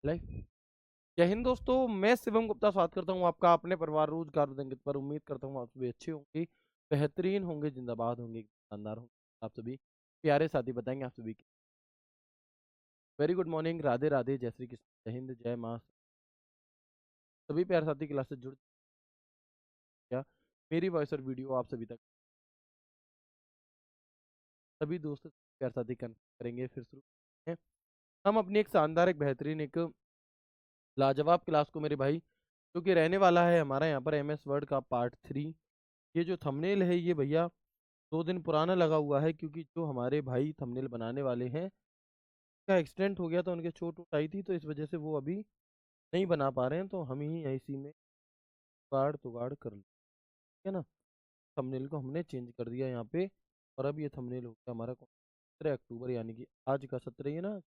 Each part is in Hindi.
लाइफ। जय हिंद दोस्तों, मैं शिवम गुप्ता स्वागत करता हूं आपका अपने परिवार रोजगार उदंगित पर। उम्मीद करता हूं आप सभी अच्छे होंगे, बेहतरीन होंगे, जिंदाबाद होंगे, शानदार होंगे। आप सभी प्यारे साथी बताएंगे आप सभी की very good morning, Radhe Radhe, जय श्री कृष्ण, जय हिंद, जय माँ। सभी प्यारे साथी क्लास से जुड़ गया मेरी वॉइस और वीडियो आप सभी तक सभी दोस्त प्यारे साथी करेंगे। फिर शुरू हैं हम अपनी एक शानदार, एक बेहतरीन, एक लाजवाब क्लास को मेरे भाई, जो कि रहने वाला है हमारा यहाँ पर MS वर्ड का पार्ट 3। ये जो थंबनेल है ये भैया 2 दिन पुराना लगा हुआ है, क्योंकि जो हमारे भाई थंबनेल बनाने वाले हैं का एक्सीडेंट हो गया था, उनके चोट वोट आई थी, तो इस वजह से वो अभी नहीं बना पा रहे हैं। तो हम ही इसी में जुगाड़ तुगाड़ कर लिया, ठीक है ना। थंबनेल को हमने चेंज कर दिया यहाँ पे, और अब ये थंबनेल हो गया हमारा 17 अक्टूबर, यानी कि आज का 17 है ना,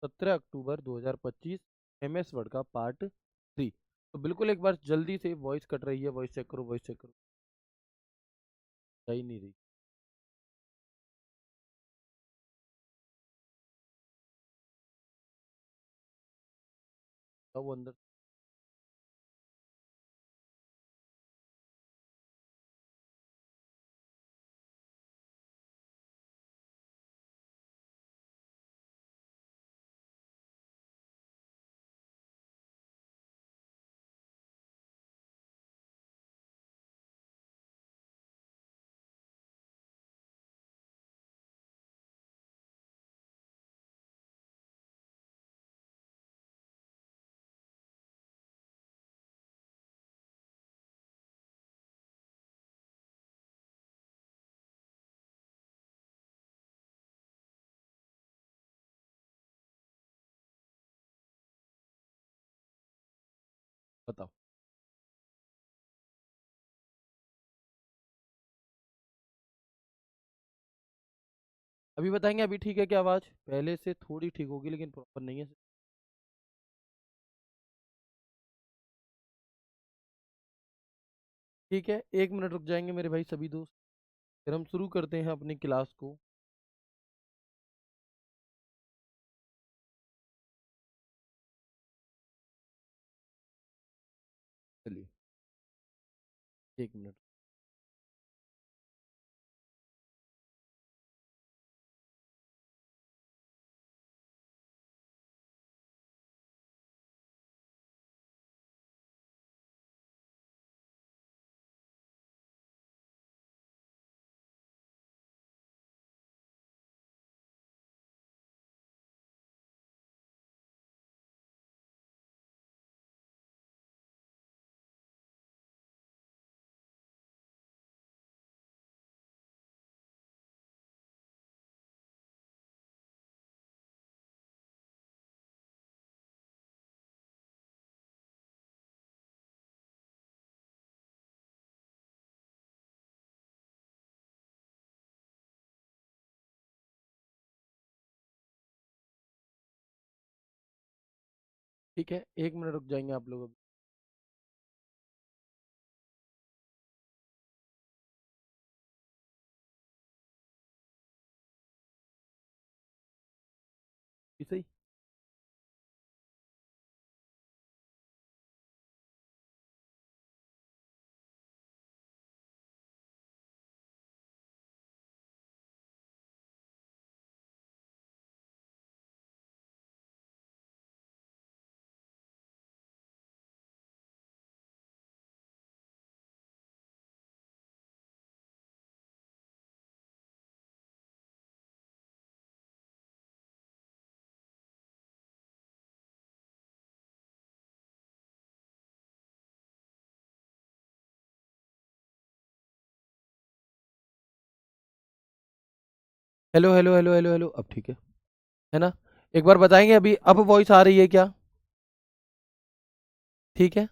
17 अक्टूबर 2025, MS वर्ड का पार्ट 3। तो बिल्कुल एक बार जल्दी से, वॉइस कट रही है, वॉइस चेक करो, वॉइस चेक करो, जा ही नहीं रही। अब वो अंदर बताओ। अभी बताएंगे, अभी ठीक है क्या आवाज़? पहले से थोड़ी ठीक होगी, लेकिन प्रॉपर नहीं है। ठीक है, 1 मिनट रुक जाएंगे मेरे भाई सभी दोस्त, फिर हम शुरू करते हैं अपनी क्लास को। चलिए, 1 मिनट। ठीक है, 1 मिनट रुक जाएंगे आप लोग अभी। इसे ही। Hello hello hello hello hello, अब ठीक है ना? एक बार बताएंगे अभी, अब वॉइस आ रही है क्या? ठीक है,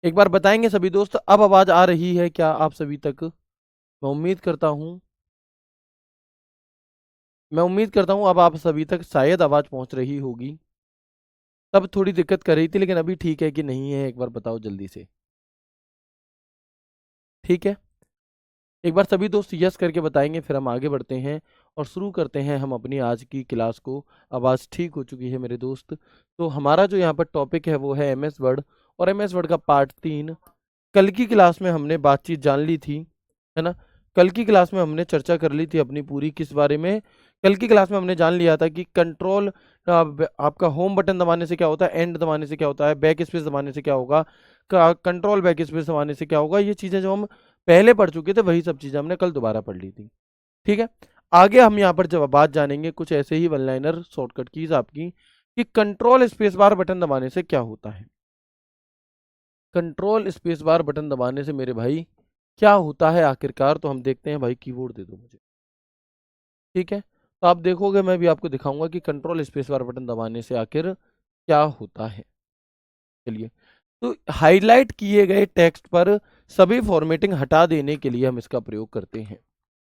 एक बार बताएंगे सभी दोस्त, अब आवाज़ आ रही है क्या आप सभी तक? मैं उम्मीद करता हूँ अब आप सभी तक शायद आवाज़ पहुँच रही होगी। तब थोड़ी दिक्कत कर रही थी, लेकिन अभी ठीक है कि नहीं है, एक बार बताओ जल्दी से। ठीक है, एक बार सभी दोस्त यस करके बताएंगे, फिर हम आगे बढ़ते हैं और शुरू करते हैं हम अपनी आज की क्लास को। आवाज़ ठीक हो चुकी है मेरे दोस्त। तो हमारा जो यहाँ पर टॉपिक है वो है एमएस वर्ड, और एमएस वर्ड का पार्ट 3। कल की क्लास में हमने बातचीत जान ली थी, है ना। कल की क्लास में हमने चर्चा कर ली थी अपनी पूरी, किस बारे में। कल की क्लास में हमने जान लिया था कि कंट्रोल आपका होम बटन दबाने से क्या होता है, एंड दबाने से क्या होता है, बैक स्पेस दबाने से क्या होगा, कंट्रोल बैक स्पेस दबाने से क्या होगा। ये चीज़ें जो हम पहले पढ़ चुके थे वही सब चीज़ें हमने कल दोबारा पढ़ ली थी। ठीक है, आगे हम यहाँ पर जब बात जानेंगे कुछ ऐसे ही वन लाइनर शॉर्टकट कीज आपकी, कि कंट्रोल स्पेस बार बटन दबाने से क्या होता है। कंट्रोल स्पेस बार बटन दबाने से मेरे भाई क्या होता है आखिरकार, तो हम देखते हैं। भाई कीबोर्ड दे दो मुझे। ठीक है, तो आप देखोगे, मैं भी आपको दिखाऊंगा कि कंट्रोल स्पेस बार बटन दबाने से आखिर क्या होता है। चलिए, तो हाईलाइट किए गए टेक्स्ट पर सभी फॉर्मेटिंग हटा देने के लिए हम इसका प्रयोग करते हैं,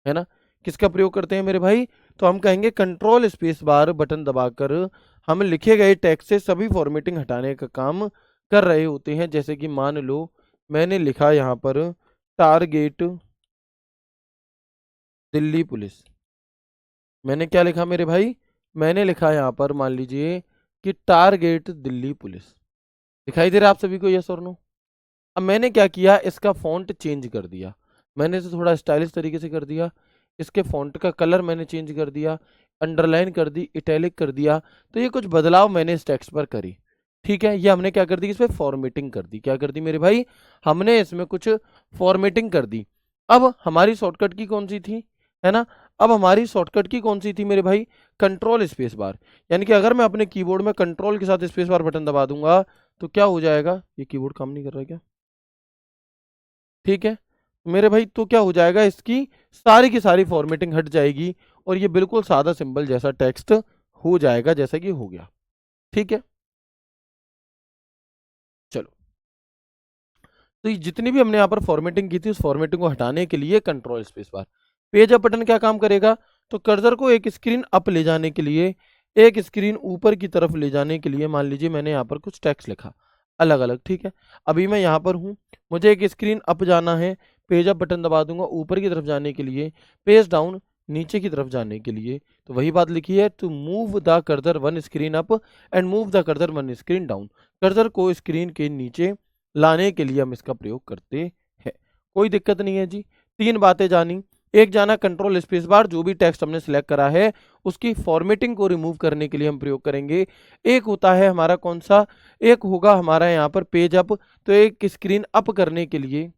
है ना। किसका प्रयोग करते हैं मेरे भाई, तो हम कहेंगे कंट्रोल स्पेस बार बटन दबाकर हम लिखे गए टेक्स्ट से सभी फॉर्मेटिंग हटाने का काम कर रहे होते हैं। जैसे कि मान लो मैंने लिखा यहाँ पर टारगेट दिल्ली पुलिस। मैंने क्या लिखा मेरे भाई, मैंने लिखा यहाँ पर मान लीजिए कि टारगेट दिल्ली पुलिस। दिखाई दे रहा है आप सभी को, यस और नो। अब मैंने क्या किया, इसका फॉन्ट चेंज कर दिया। मैंने इसे थोड़ा स्टाइलिश तरीके से कर दिया। इसके फॉन्ट का कलर मैंने चेंज कर दिया, अंडरलाइन कर दी, इटैलिक कर दिया। तो ये कुछ बदलाव मैंने इस टेक्स्ट पर करी। ठीक है, ये हमने क्या कर दी, इसमें फॉर्मेटिंग कर दी। क्या कर दी मेरे भाई, हमने इसमें कुछ फॉर्मेटिंग कर दी। अब हमारी शॉर्टकट की कौन सी थी, है ना। अब हमारी शॉर्टकट की कौन सी थी मेरे भाई, कंट्रोल स्पेस बार। यानी कि अगर मैं अपने कीबोर्ड में कंट्रोल के साथ स्पेस बार बटन दबा दूंगा तो क्या हो जाएगा, ये कीबोर्ड काम नहीं कर रहा है क्या। ठीक है मेरे भाई, तो क्या हो जाएगा, इसकी सारी की सारी फॉर्मेटिंग हट जाएगी और ये बिल्कुल सादा सिंबल जैसा टेक्स्ट हो जाएगा, जैसा कि हो गया। ठीक है, चलो, तो ये जितनी भी हमने यहाँ पर फॉर्मेटिंग की थी उस फॉर्मेटिंग को हटाने के लिए control space bar. Page up button क्या काम करेगा, तो कर्सर को एक स्क्रीन अप ले जाने के लिए, एक स्क्रीन ऊपर की तरफ ले जाने के लिए, मान लीजिए मैंने यहाँ पर कुछ टेक्स्ट लिखा अलग अलग। ठीक है, अभी मैं यहाँ पर हूँ, मुझे एक स्क्रीन अप जाना है, पेज अप बटन दबा दूंगा ऊपर की तरफ जाने के लिए, पेज डाउन नीचे की तरफ जाने के लिए। तो वही बात लिखी है, to move the cursor one screen up and move the cursor one screen down. Cursor को स्क्रीन के नीचे लाने के लिए हम इसका प्रयोग करते हैं। कोई दिक्कत नहीं है जी। तीन बातें जानी, एक जाना कंट्रोल स्पेस बार, जो भी टेक्स्ट हमने सिलेक्ट करा है उसकी फॉर्मेटिंग को रिमूव करने के लिए हम प्रयोग करेंगे। एक होता है हमारा कौन सा, एक होगा हमारा यहाँ पर पेज अप, तो एक स्क्रीन अप करने के लिए,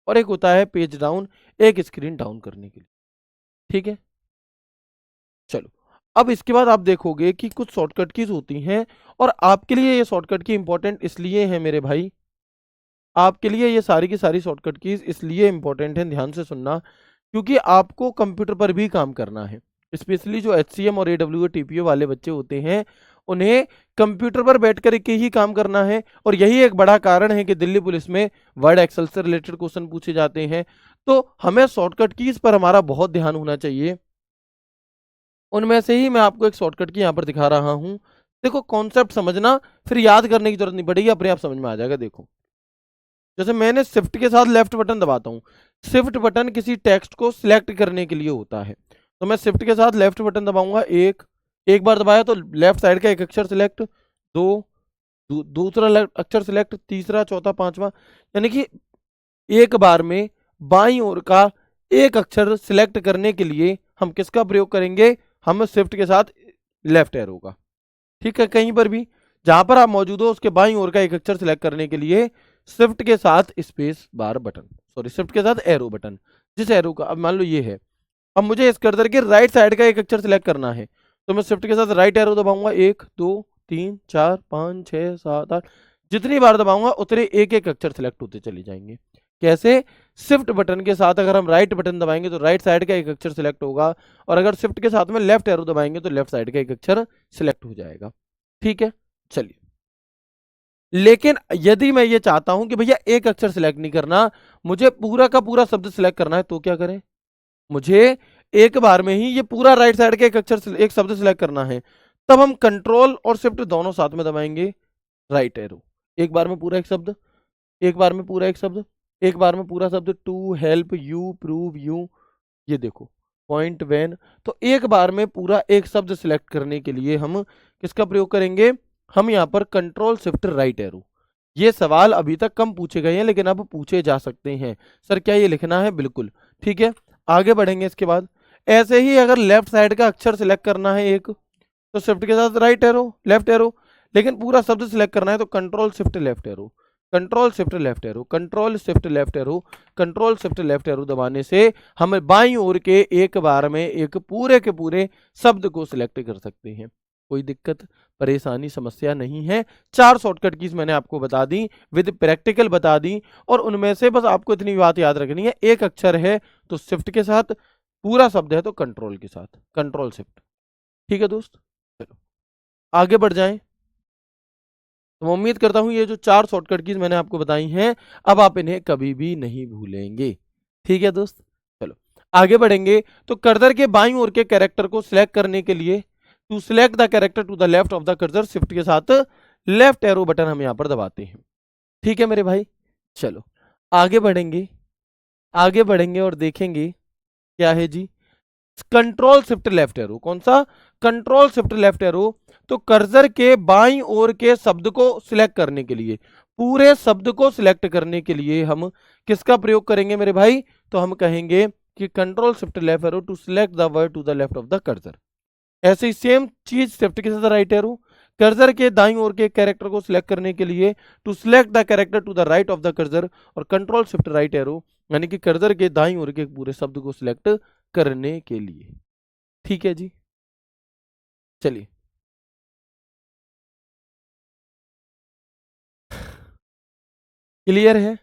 और एक होता है पेज डाउन, एक स्क्रीन डाउन करने के लिए। ठीक है, चलो, अब इसके बाद आप देखोगे कि कुछ शॉर्टकट कीज होती हैं, और आपके लिए ये शॉर्टकट की इंपॉर्टेंट इसलिए है मेरे भाई, आपके लिए ये सारी की सारी शॉर्टकट कीज इसलिए इंपॉर्टेंट है, ध्यान से सुनना, क्योंकि आपको कंप्यूटर पर भी काम करना है। स्पेशली जो HCM और AWS TPO वाले बच्चे होते हैं उन्हें कंप्यूटर पर बैठ कर के ही काम करना है, और यही एक बड़ा कारण है कि दिल्ली पुलिस में वर्ड एक्सेल से रिलेटेड क्वेश्चन पूछे जाते हैं। तो हमें शॉर्टकट कीज पर हमारा बहुत ध्यान होना चाहिए। उनमें से ही मैं आपको एक शॉर्टकट की यहाँ पर दिखा रहा हूँ। देखो, कॉन्सेप्ट समझना, फिर याद करने की जरूरत नहीं पड़ेगी, अपने आप समझ में आ जाएगा। देखो, जैसे मैंने शिफ्ट के साथ लेफ्ट बटन दबाता हूँ, शिफ्ट बटन किसी टेक्स्ट को सिलेक्ट करने के लिए होता है। तो मैं शिफ्ट के साथ लेफ्ट बटन दबाऊंगा, एक बार दबाया तो लेफ्ट साइड का एक अक्षर सिलेक्ट, दूसरा अक्षर सिलेक्ट, तीसरा, चौथा, पांचवा, यानी कि एक बार में बाईं ओर का एक अक्षर सिलेक्ट करने के लिए हम किसका प्रयोग करेंगे, हम शिफ्ट के साथ लेफ्ट एरो का। ठीक है, कहीं पर भी जहां पर आप मौजूद हो उसके बाईं ओर का एक अक्षर सिलेक्ट करने के लिए शिफ्ट के साथ space bar button, sorry shift के साथ एरो बटन, जिस एरो का, अब मान लो ये है, अब मुझे इस कर्सर के राइट साइड का एक अक्षर सिलेक्ट करना है, तो मैं शिफ्ट के साथ राइट एरो दबाऊंगा, 1 2 3 4 5 6 7 8, जितनी बार दबाऊंगा उतने एक एक अक्षर सिलेक्ट होते चले जाएंगे। कैसे, शिफ्ट बटन के साथ अगर हम राइट बटन दबाएंगे तो राइट साइड का एक अक्षर सिलेक्ट होगा, और अगर शिफ्ट के साथ में लेफ्ट एरो दबाएंगे तो लेफ्ट साइड का एक अक्षर सिलेक्ट हो जाएगा। ठीक है, चलिए, लेकिन यदि मैं ये चाहता हूं कि भैया एक अक्षर सिलेक्ट नहीं करना, मुझे पूरा का पूरा शब्द सिलेक्ट करना है, तो क्या करें, मुझे एक बार में ही ये पूरा राइट साइड का एक अक्षर एक शब्द सिलेक्ट करना है। तब हम कंट्रोल और शिफ्ट दोनों साथ में दबाएंगे, राइट एरो, एक बार में पूरा एक शब्द, एक बार में पूरा एक शब्द, एक बार में पूरा शब्द, to help you prove you, ये देखो पॉइंट व्हेन। तो एक बार में पूरा एक शब्द सिलेक्ट करने के लिए हम किसका प्रयोग करेंगे, हम यहाँ पर कंट्रोल शिफ्ट राइट एरो। ये सवाल अभी तक कम पूछे गए हैं लेकिन अब पूछे जा सकते हैं। सर क्या ये लिखना है, बिल्कुल ठीक है। आगे बढ़ेंगे इसके बाद, ऐसे ही अगर लेफ्ट साइड का अक्षर सिलेक्ट करना है एक, तो शिफ्ट के साथ राइट एरो, लेफ्ट एरो। लेकिन पूरा शब्द सिलेक्ट करना है तो control shift left arrow, control shift left arrow, control shift left arrow, control shift left arrow दबाने से हम बाईं ओर के एक बार में एक पूरे के पूरे शब्द को सिलेक्ट कर सकते हैं। कोई दिक्कत परेशानी समस्या नहीं है। 4 शॉर्टकट कीज मैंने आपको बता दी, विद प्रैक्टिकल बता दी, और उनमें से बस आपको इतनी बात याद रखनी है, एक अक्षर है तो शिफ्ट के साथ, पूरा शब्द है तो कंट्रोल के साथ, कंट्रोल शिफ्ट। ठीक है दोस्त, चलो आगे बढ़ जाएं। तो मैं उम्मीद करता हूं ये जो 4 शॉर्टकट कीज मैंने आपको बताई हैं, अब आप इन्हें कभी भी नहीं भूलेंगे। ठीक है दोस्त, चलो आगे बढ़ेंगे। तो कर्सर के बाईं ओर के कैरेक्टर को सिलेक्ट करने के लिए, to select the character to the left of the cursor, shift के साथ लेफ्ट एरो बटन हम यहां पर दबाते हैं। ठीक है मेरे भाई, चलो आगे बढ़ेंगे, आगे बढ़ेंगे और देखेंगे क्या है जी, कंट्रोल शिफ्ट लेफ्ट एरो। कौन सा, कंट्रोल शिफ्ट लेफ्ट एरो। तो कर्सर के बाईं ओर के शब्द को सिलेक्ट करने के लिए, पूरे शब्द को सिलेक्ट करने के लिए हम किसका प्रयोग करेंगे मेरे भाई, तो हम कहेंगे कि control shift left arrow to select the word to the left of the cursor. ऐसे ही सेम चीज शिफ्ट के साथ राइट एरो, कर्सर के दाईं ओर के कैरेक्टर को सिलेक्ट करने के लिए to select the character to the right of the cursor, और कंट्रोल शिफ्ट राइट एरो यानी कि कर्सर के दाईं ओर के पूरे शब्द को सिलेक्ट करने के लिए। ठीक है जी, चलिए क्लियर है।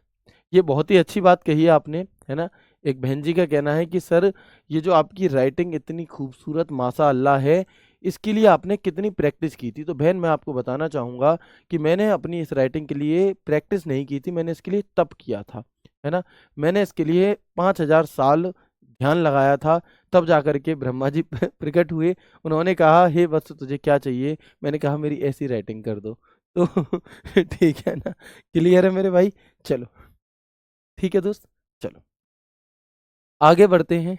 ये बहुत ही अच्छी बात कही है आपने, है ना। एक बहन जी का कहना है कि सर ये जो आपकी राइटिंग इतनी खूबसूरत माशा अल्लाह है, इसके लिए आपने कितनी प्रैक्टिस की थी। तो बहन मैं आपको बताना चाहूँगा कि मैंने अपनी इस राइटिंग के लिए प्रैक्टिस नहीं की थी, मैंने इसके लिए तप किया था, है ना। मैंने इसके लिए 5000 साल ध्यान लगाया था, तब जाकर के ब्रह्मा जी प्रकट हुए। उन्होंने कहा हे वत्स तुझे क्या चाहिए, मैंने कहा मेरी ऐसी राइटिंग कर दो। तो ठीक है ना, क्लियर है मेरे भाई। चलो ठीक है दोस्त, चलो आगे बढ़ते हैं,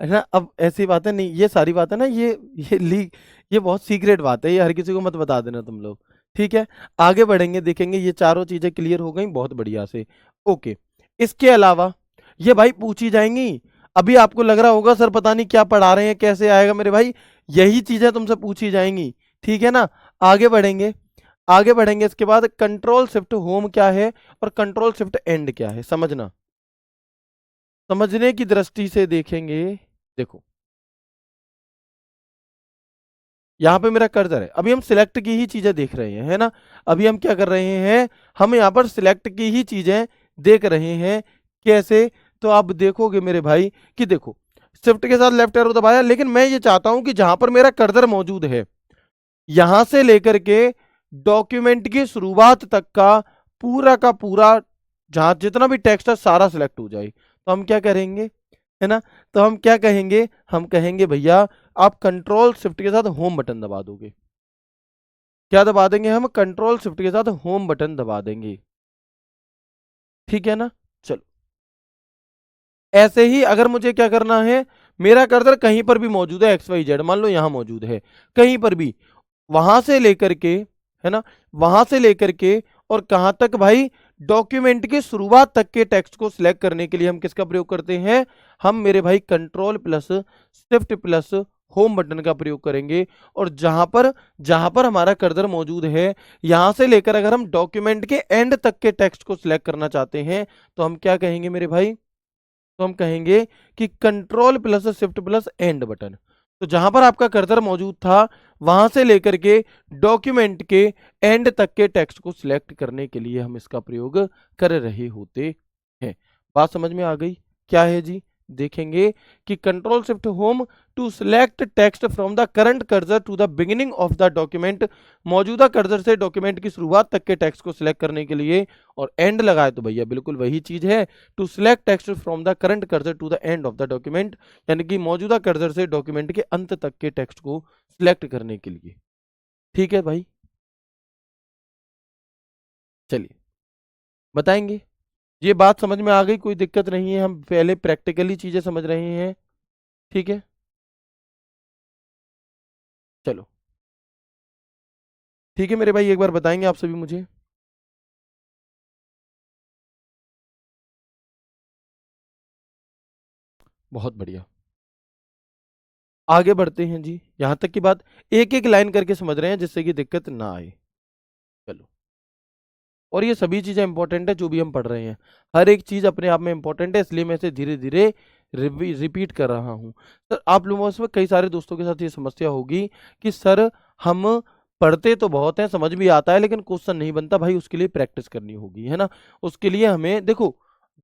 है ना। अब ऐसी बातें नहीं, ये सारी बातें ना, ये लीक, ये बहुत सीक्रेट बात है, ये हर किसी को मत बता देना तुम लोग। ठीक है, आगे बढ़ेंगे, देखेंगे ये चारों चीजें क्लियर हो गई बहुत बढ़िया से। ओके, इसके अलावा ये भाई पूछी जाएंगी। अभी आपको लग रहा होगा सर पता नहीं क्या पढ़ा रहे हैं, कैसे आएगा मेरे भाई, यही चीजें तुमसे पूछी जाएंगी। ठीक है ना, आगे बढ़ेंगे, आगे बढ़ेंगे। इसके बाद कंट्रोल शिफ्ट होम क्या है और कंट्रोल शिफ्ट एंड क्या है, समझना, समझने की दृष्टि से देखेंगे। देखो यहाँ पे मेरा कर्सर है, अभी हम सिलेक्ट की ही चीजें देख रहे हैं, है ना। अभी हम क्या कर रहे हैं, हम यहाँ पर सिलेक्ट की ही चीजें देख रहे हैं। कैसे, तो आप देखोगे मेरे भाई कि देखो शिफ्ट के साथ लेफ्ट एरो दबाया, लेकिन मैं ये चाहता हूं कि जहां पर मेरा कर्सर मौजूद है, यहां से लेकर के डॉक्यूमेंट की शुरुआत तक का पूरा जहां जितना भी टेक्स्ट है सारा सिलेक्ट हो जाए। तो हम क्या करेंगे, है ना, तो हम क्या कहेंगे, हम कहेंगे भैया आप कंट्रोल शिफ्ट के साथ होम बटन दबा दोगे। क्या दबा देंगे, हम कंट्रोल शिफ्ट के साथ होम बटन दबा देंगे। ठीक है ना, चलो ऐसे ही अगर मुझे क्या करना है, मेरा कर्सर कहीं पर भी मौजूद है, एक्स वाई जेड मान लो यहां मौजूद है, कहीं पर भी, वहां से लेकर के, है ना, वहां से लेकर के और कहां तक भाई, डॉक्यूमेंट की शुरुआत तक के टेक्स्ट को सिलेक्ट करने के लिए हम किसका प्रयोग करते हैं, हम मेरे भाई control plus shift plus home button का प्रयोग करेंगे। और जहां पर हमारा कर्सर मौजूद है, यहां से लेकर अगर हम डॉक्यूमेंट के एंड तक के टेक्स्ट को सिलेक्ट करना चाहते हैं, तो हम क्या कहेंगे मेरे भाई, तो हम कहेंगे कि control plus shift plus and button. तो जहां पर आपका कर्सर मौजूद था, वहां से लेकर के डॉक्यूमेंट के एंड तक के टेक्स्ट को सिलेक्ट करने के लिए हम इसका प्रयोग कर रहे होते हैं। बात समझ में आ गई, क्या है जी, देखेंगे कि control shift home to select text from the current cursor to the beginning of the document, मौजूदा कर्सर से डॉक्यूमेंट की शुरुआत तक के टेक्स्ट को सिलेक्ट करने के लिए, और एंड लगाए तो भैया बिल्कुल वही चीज है, to select text from the current cursor to the end of the document, यानी कि मौजूदा कर्सर से डॉक्यूमेंट के अंत तक के टेक्स्ट को सिलेक्ट करने के लिए। ठीक है भाई, चलिए बताएंगे। ये बात समझ में आ गई, कोई दिक्कत नहीं है, हम पहले प्रैक्टिकली चीजें समझ रहे हैं। ठीक है, चलो ठीक है मेरे भाई, एक बार बताएंगे आप सभी मुझे। बहुत बढ़िया, आगे बढ़ते हैं जी। यहां तक की बात एक एक लाइन करके समझ रहे हैं जिससे कि दिक्कत ना आए। चलो, और ये सभी चीजें इंपॉर्टेंट है जो भी हम पढ़ रहे हैं, हर एक चीज अपने आप में इंपॉर्टेंट है, इसलिए मैं इसे धीरे धीरे रिपीट कर रहा हूँ। सर आप लोगों से कई सारे दोस्तों के साथ ये समस्या होगी कि सर हम पढ़ते तो बहुत हैं, समझ भी आता है, लेकिन क्वेश्चन नहीं बनता। भाई उसके लिए प्रैक्टिस करनी होगी, है ना। उसके लिए हमें देखो,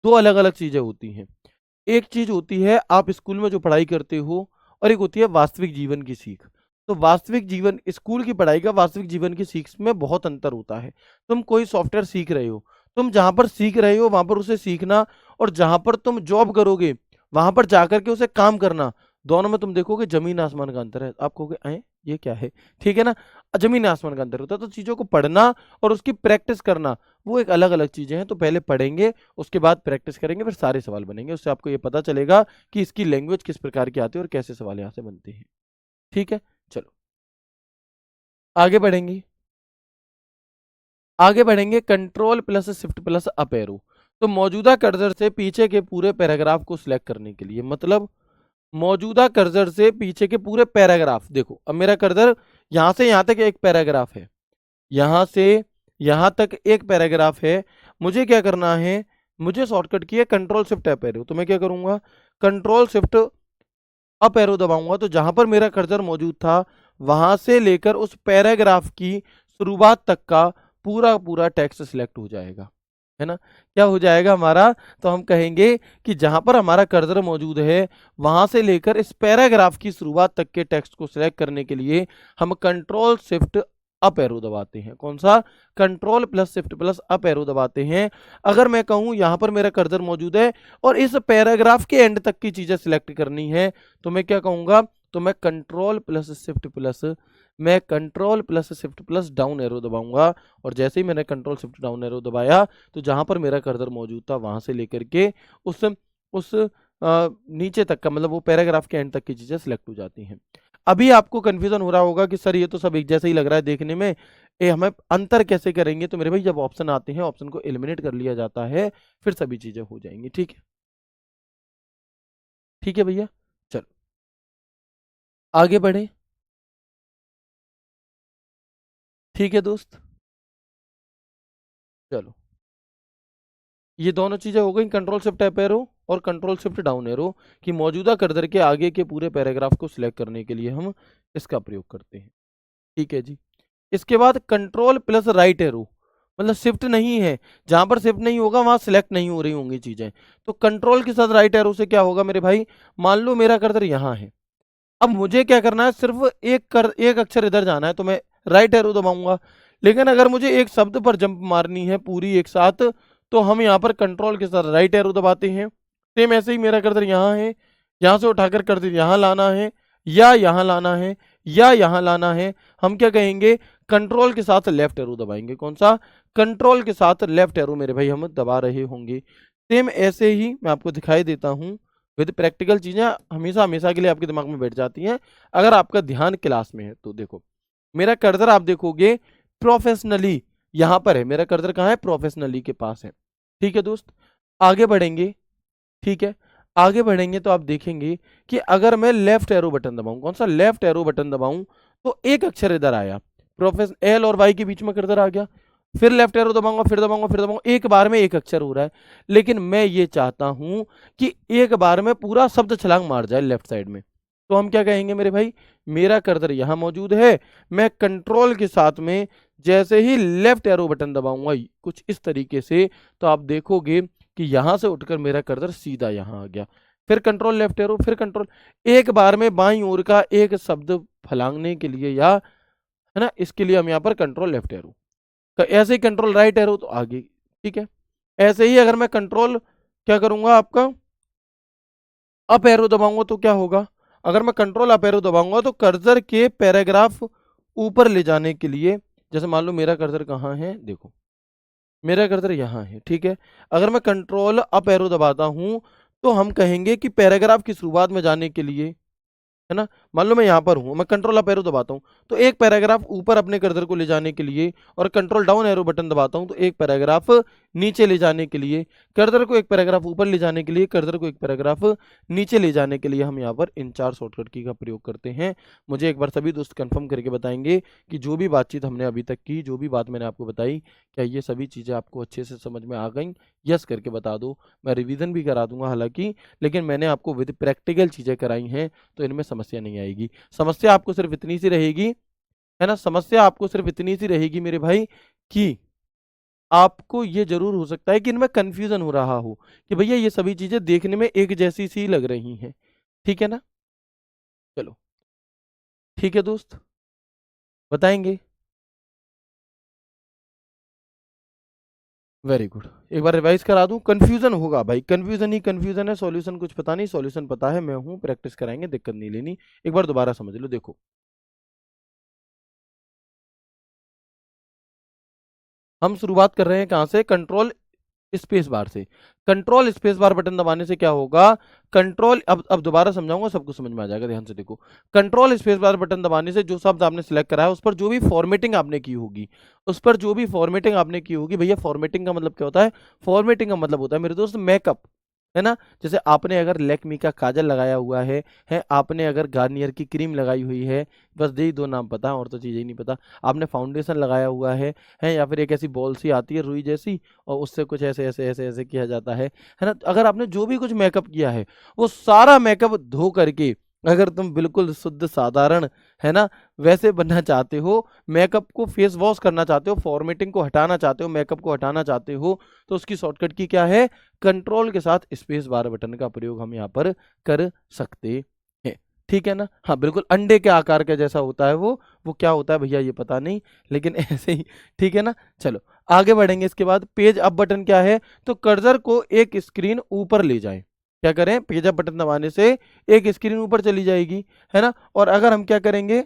दो अलग अलग चीजें होती हैं। एक चीज होती है आप स्कूल में जो पढ़ाई करते हो, और एक होती है वास्तविक जीवन की सीख। तो वास्तविक जीवन, स्कूल की पढ़ाई का वास्तविक जीवन की सीख में बहुत अंतर होता है। तुम कोई सॉफ्टवेयर सीख रहे हो, तुम जहां पर सीख रहे हो वहां पर उसे सीखना, और जहां पर तुम जॉब करोगे वहां पर जाकर के उसे काम करना, दोनों में तुम देखोगे जमीन आसमान का अंतर है। आप कहोगे अरे ये क्या है, ठीक है ना। जमीन आसमान का अंतर होता है। तो चीजों को पढ़ना और उसकी प्रैक्टिस करना, वो एक अलग अलग चीजें हैं। तो पहले पढ़ेंगे, उसके बाद प्रैक्टिस करेंगे, फिर सारे सवाल बनेंगे। उससे आपको ये पता चलेगा कि इसकी लैंग्वेज किस प्रकार की आती है और कैसे सवाल यहाँ से बनते हैं। ठीक है, चलो आगे बढ़ेंगे। आगे बढ़ेंगे, control plus shift plus up arrow. तो मौजूदा कर्सर से पीछे के पूरे पैराग्राफ को सिलेक्ट करने के लिए, मतलब मौजूदा कर्सर से पीछे के पूरे पैराग्राफ, देखो अब मेरा कर्सर यहां से यहां तक एक पैराग्राफ है, यहां से यहां तक एक पैराग्राफ है। मुझे क्या करना है, मुझे शॉर्टकट की है कंट्रोल शिफ्ट अप एरो। तो मैं क्या करूंगा, कंट्रोल शिफ्ट अप एरो दबाऊंगा, तो जहां पर मेरा कर्सर मौजूद था वहां से लेकर उस पैराग्राफ की शुरुआत तक का पूरा पूरा टेक्स्ट सिलेक्ट हो जाएगा, है ना। क्या हो जाएगा हमारा, तो हम कहेंगे कि जहां पर हमारा कर्सर मौजूद है वहां से लेकर इस पैराग्राफ की शुरुआत तक के टेक्स्ट को सिलेक्ट करने के लिए हम कंट्रोल शिफ्ट अप एरो दबाते हैं। कौन सा, control plus shift plus up arrow दबाते हैं। अगर मैं कहूं यहां पर मेरा कर्सर मौजूद है और इस पैराग्राफ के एंड तक की चीजें सिलेक्ट करनी है, तो मैं क्या कहूंगा, तो मैं control plus shift plus down arrow दबाऊंगा। और जैसे ही मैंने कंट्रोल शिफ्ट डाउन एरो दबाया, तो जहां पर मेरा कर्सर मौजूद था वहां से लेकर के उस नीचे तक का, मतलब वो पैराग्राफ के एंड तक की चीजें सिलेक्ट हो जाती हैं। अभी आपको कंफ्यूजन हो रहा होगा कि सर ये तो सब एक जैसा ही लग रहा है देखने में, हमें अंतर कैसे करेंगे। तो मेरे भाई जब ऑप्शन आते हैं, ऑप्शन को एलिमिनेट कर लिया जाता है, फिर सभी चीजें हो जाएंगी। ठीक है, ठीक है भैया, चलो आगे बढ़े। ठीक है दोस्त, चलो ये दोनों चीजें हो गई, कंट्रोल शिफ्ट अप एरो और कंट्रोल शिफ्ट डाउन एरो, कि मौजूदा कर्सर के आगे के पूरे पैराग्राफ को सिलेक्ट करने के लिए हम इसका प्रयोग करते हैं। ठीक है जी। इसके बाद कंट्रोल प्लस राइट एरो, मतलब शिफ्ट नहीं है, जहां पर शिफ्ट नहीं होगा वहां सिलेक्ट नहीं हो रही होंगी चीजें। तो कंट्रोल के साथ राइट एरो से क्या होगा मेरे भाई, मान लो मेरा कर्सर यहाँ है, अब मुझे क्या करना है, सिर्फ एक अक्षर इधर जाना है, तो मैं राइट एरो दबाऊंगा। लेकिन अगर मुझे एक शब्द पर जंप मारनी है पूरी एक साथ, तो हम यहाँ पर कंट्रोल के साथ राइट एरो दबाते हैं। सेम ऐसे ही मेरा कर्सर यहाँ है, यहाँ से उठाकर कर्सर यहाँ लाना है, या यहाँ लाना है, या यहाँ लाना है, हम क्या कहेंगे, कंट्रोल के साथ लेफ्ट एरो दबाएंगे। कौन सा, कंट्रोल के साथ लेफ्ट एरो मेरे भाई हम दबा रहे होंगे। सेम ऐसे ही मैं आपको दिखाई देता हूँ, विद प्रैक्टिकल चीजें हमेशा हमेशा के लिए आपके दिमाग में बैठ जाती हैं अगर आपका ध्यान क्लास में है। तो देखो मेरा कर्सर आप देखोगे प्रोफेशनली यहां पर है, मेरा कर्सर कहाँ है, प्रोफेशनली के पास है। ठीक है दोस्त, आगे बढ़ेंगे। ठीक है, आगे बढ़ेंगे तो आप देखेंगे कि अगर मैं लेफ्ट एरो बटन दबाऊं, कौन सा, लेफ्ट एरो बटन दबाऊं, तो एक अक्षर इधर आया, प्रोफेस एल और वाई के बीच में कर्सर आ गया, फिर लेफ्ट एरो दबाऊंगा, फिर दबाऊंगा, फिर दबाऊंगा, एक बार में एक अक्षर हो रहा है। लेकिन मैं ये चाहता हूं कि एक बार में पूरा शब्द छलांग मार जाए लेफ्ट साइड में। तो हम क्या कहेंगे मेरे भाई, मेरा कर्सर यहां मौजूद है, मैं कंट्रोल के साथ में जैसे ही लेफ्ट एरो बटन दबाऊंगा कुछ इस तरीके से, तो आप देखोगे कि यहां से उठकर मेरा कर्सर सीधा यहां आ गया। फिर कंट्रोल लेफ्ट एरो, फिर कंट्रोल, एक बार में बाईं ओर का एक शब्द फलांगने के लिए, या है ना, इसके लिए हम यहाँ पर कंट्रोल लेफ्ट एरो, तो ऐसे ही कंट्रोल राइट एरो तो आगे। ठीक है, ऐसे ही अगर मैं कंट्रोल क्या करूंगा आपका अप एरो दबाऊंगा तो क्या होगा, अगर मैं कंट्रोल अप एरो दबाऊंगा तो कर्सर के पैराग्राफ ऊपर ले जाने के लिए, जैसे मान लो मेरा कर्सर कहाँ है, देखो मेरा कर्सर यहाँ है। ठीक है, अगर मैं कंट्रोल अप एरो दबाता हूं तो हम कहेंगे कि पैराग्राफ की शुरुआत में जाने के लिए, है ना, मान लो मैं यहाँ पर हूँ, मैं कंट्रोल अप एरो दबाता हूँ तो एक पैराग्राफ ऊपर अपने कर्सर को ले जाने के लिए, और कंट्रोल डाउन एरो बटन दबाता हूँ तो एक पैराग्राफ नीचे ले जाने के लिए, कर्सर को एक पैराग्राफ ऊपर ले जाने के लिए, कर्सर को एक पैराग्राफ नीचे ले जाने के लिए हम यहाँ पर इन 4 शॉर्टकट की का प्रयोग करते हैं। मुझे एक बार सभी दोस्त कंफर्म करके बताएंगे कि जो भी बातचीत हमने अभी तक की, जो भी बात मैंने आपको बताई, क्या ये सभी चीज़ें आपको अच्छे से समझ में आ गई? यस करके बता दो। मैं रिवीजन भी करा दूंगा हालांकि, लेकिन मैंने आपको विद प्रैक्टिकल चीज़ें कराई हैं तो इनमें समस्या नहीं आएगी। समस्या आपको सिर्फ इतनी सी रहेगी, है ना, समस्या आपको सिर्फ इतनी सी रहेगी मेरे भाई कि आपको ये जरूर हो सकता है कि इनमें कंफ्यूजन हो रहा हो कि भैया ये सभी चीजें देखने में एक जैसी सी लग रही हैं। ठीक है ना? चलो ठीक है दोस्त, बताएंगे। Very good. एक बार रिवाइज करा दूं, कंफ्यूजन होगा भाई, कंफ्यूजन ही कंफ्यूजन है, सॉल्यूशन कुछ पता नहीं, सॉल्यूशन पता है, मैं हूं, प्रैक्टिस कराएंगे, दिक्कत नहीं लेनी। एक बार दोबारा समझ लो, देखो हम शुरुआत कर रहे हैं कहाँ से? कंट्रोल स्पेस बार से। कंट्रोल स्पेस बार बटन दबाने से क्या होगा? कंट्रोल, अब दोबारा समझाऊंगा, सब कुछ समझ में आ जाएगा, ध्यान से देखो। कंट्रोल स्पेस बार बटन दबाने से जो शब्द आपने सिलेक्ट करा है उस पर जो भी फॉर्मेटिंग आपने की होगी, उस पर जो भी फॉर्मेटिंग आपने की होगी, भैया फॉर्मेटिंग का मतलब क्या होता है? फॉर्मेटिंग का मतलब होता है मेरे दोस्त मेकअप, है ना। जैसे आपने अगर लैक्मी का काजल लगाया हुआ है आपने अगर गार्नियर की क्रीम लगाई हुई है, बस यही दो नाम पता है और तो चीज़ें ही नहीं पता। आपने फाउंडेशन लगाया हुआ है या फिर एक ऐसी बॉल सी आती है रुई जैसी, और उससे कुछ ऐसे ऐसे ऐसे ऐसे किया जाता है ना। अगर आपने जो भी कुछ मेकअप किया है वो सारा मेकअप धो करके, अगर तुम बिल्कुल शुद्ध साधारण, है ना, वैसे बनना चाहते हो, मेकअप को फेस वॉश करना चाहते हो, फॉर्मेटिंग को हटाना चाहते हो, मेकअप को हटाना चाहते हो, तो उसकी शॉर्टकट की क्या है? कंट्रोल के साथ स्पेस बार बटन का प्रयोग हम यहाँ पर कर सकते हैं। ठीक है ना? हाँ बिल्कुल, अंडे के आकार का जैसा होता है वो क्या होता है भैया ये पता नहीं, लेकिन ऐसे ही। ठीक है ना? चलो आगे बढ़ेंगे। इसके बाद पेज अप बटन क्या है? तो कर्सर को एक स्क्रीन ऊपर ले जाएं। क्या करें? पेज अप बटन दबाने से एक स्क्रीन ऊपर चली जाएगी, है ना। और अगर हम क्या करेंगे,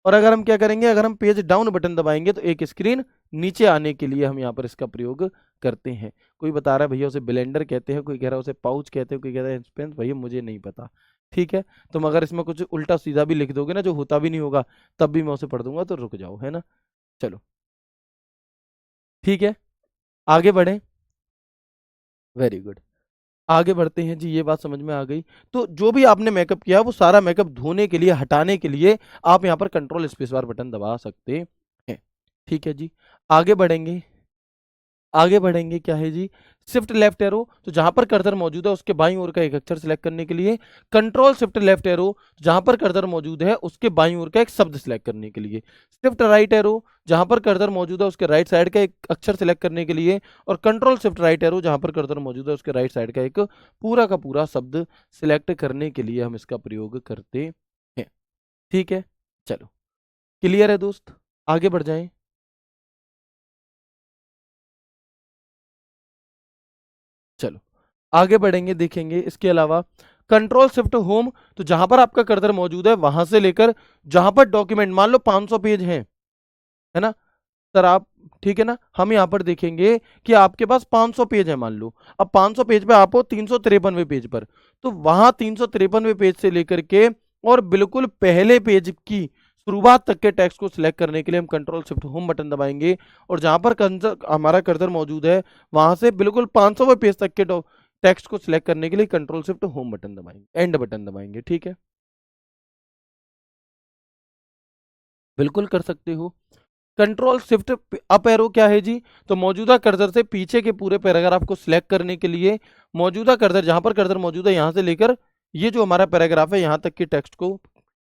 अगर हम पेज डाउन बटन दबाएंगे तो एक स्क्रीन नीचे आने के लिए हम यहाँ पर इसका प्रयोग करते हैं। कोई बता रहा है भैया उसे ब्लेंडर कहते हैं, कोई कह रहा है उसे पाउच कहते हैं, कोई कह रहा है इंस्पेंस, भैया मुझे नहीं पता। ठीक है, तुम अगर इसमें कुछ उल्टा सीधा भी लिख दोगे ना जो होता भी नहीं होगा, तब भी मैं उसे पढ़ दूंगा, तो रुक जाओ, है ना। चलो ठीक है, आगे बढ़ें। वेरी गुड, आगे बढ़ते हैं जी, ये बात समझ में आ गई। तो जो भी आपने मेकअप किया वो सारा मेकअप धोने के लिए, हटाने के लिए आप यहाँ पर कंट्रोल स्पेस बार बटन दबा सकते हैं। ठीक है जी, आगे बढ़ेंगे। आगे बढ़ेंगे क्या है जी? शिफ्ट लेफ्ट एरो, तो जहां पर कर्सर मौजूद है उसके बाईं ओर का एक अक्षर सिलेक्ट करने के लिए। कंट्रोल शिफ्ट लेफ्ट एरो, जहां पर कर्सर मौजूद है उसके बाईं ओर का एक शब्द सिलेक्ट करने के लिए। शिफ्ट राइट एरो, जहां पर कर्सर मौजूद है उसके राइट साइड का एक अक्षर सिलेक्ट करने के लिए। और कंट्रोल शिफ्ट राइट एरो, जहां पर कर्सर मौजूद है उसके राइट साइड का एक पूरा का पूरा शब्द सिलेक्ट करने के लिए हम इसका प्रयोग करते हैं। ठीक है, चलो क्लियर है दोस्त, आगे बढ़ जाएं। चलो आगे बढ़ेंगे, देखेंगे इसके अलावा कंट्रोल शिफ्ट होम, तो जहां पर आपका कर्सर मौजूद है वहां से लेकर जहां पर डॉक्यूमेंट, मान लो 500 पेज हैं, है ना सर आप, ठीक है ना, हम यहाँ पर देखेंगे कि आपके पास 500 पेज है मान लो। अब 500 पेज पे आप हो 353वें पेज पर, तो वहां 353वें पेज से लेकर के और बिल्कुल पहले पेज की शुरुआत तक के टेक्स्ट को सिलेक्ट करने के लिए हम कंट्रोल शिफ्ट होम बटन दबाएंगे। और जहां पर हमारा कर्सर मौजूद है वहां से बिल्कुल 500वें पेज तक के टेक्स्ट को सिलेक्ट करने के लिए कंट्रोल शिफ्ट होम बटन दबाएंगे, एंड बटन दबाएंगे। ठीक है, बिल्कुल कर सकते हो। कंट्रोल शिफ्ट अप एरो क्या है जी? तो मौजूदा कर्सर से पीछे के पूरे पैराग्राफ को सिलेक्ट करने के लिए, मौजूदा कर्सर जहां पर कर्सर मौजूद है यहां से लेकर ये जो हमारा पैराग्राफ है यहां तक के टेक्स्ट को,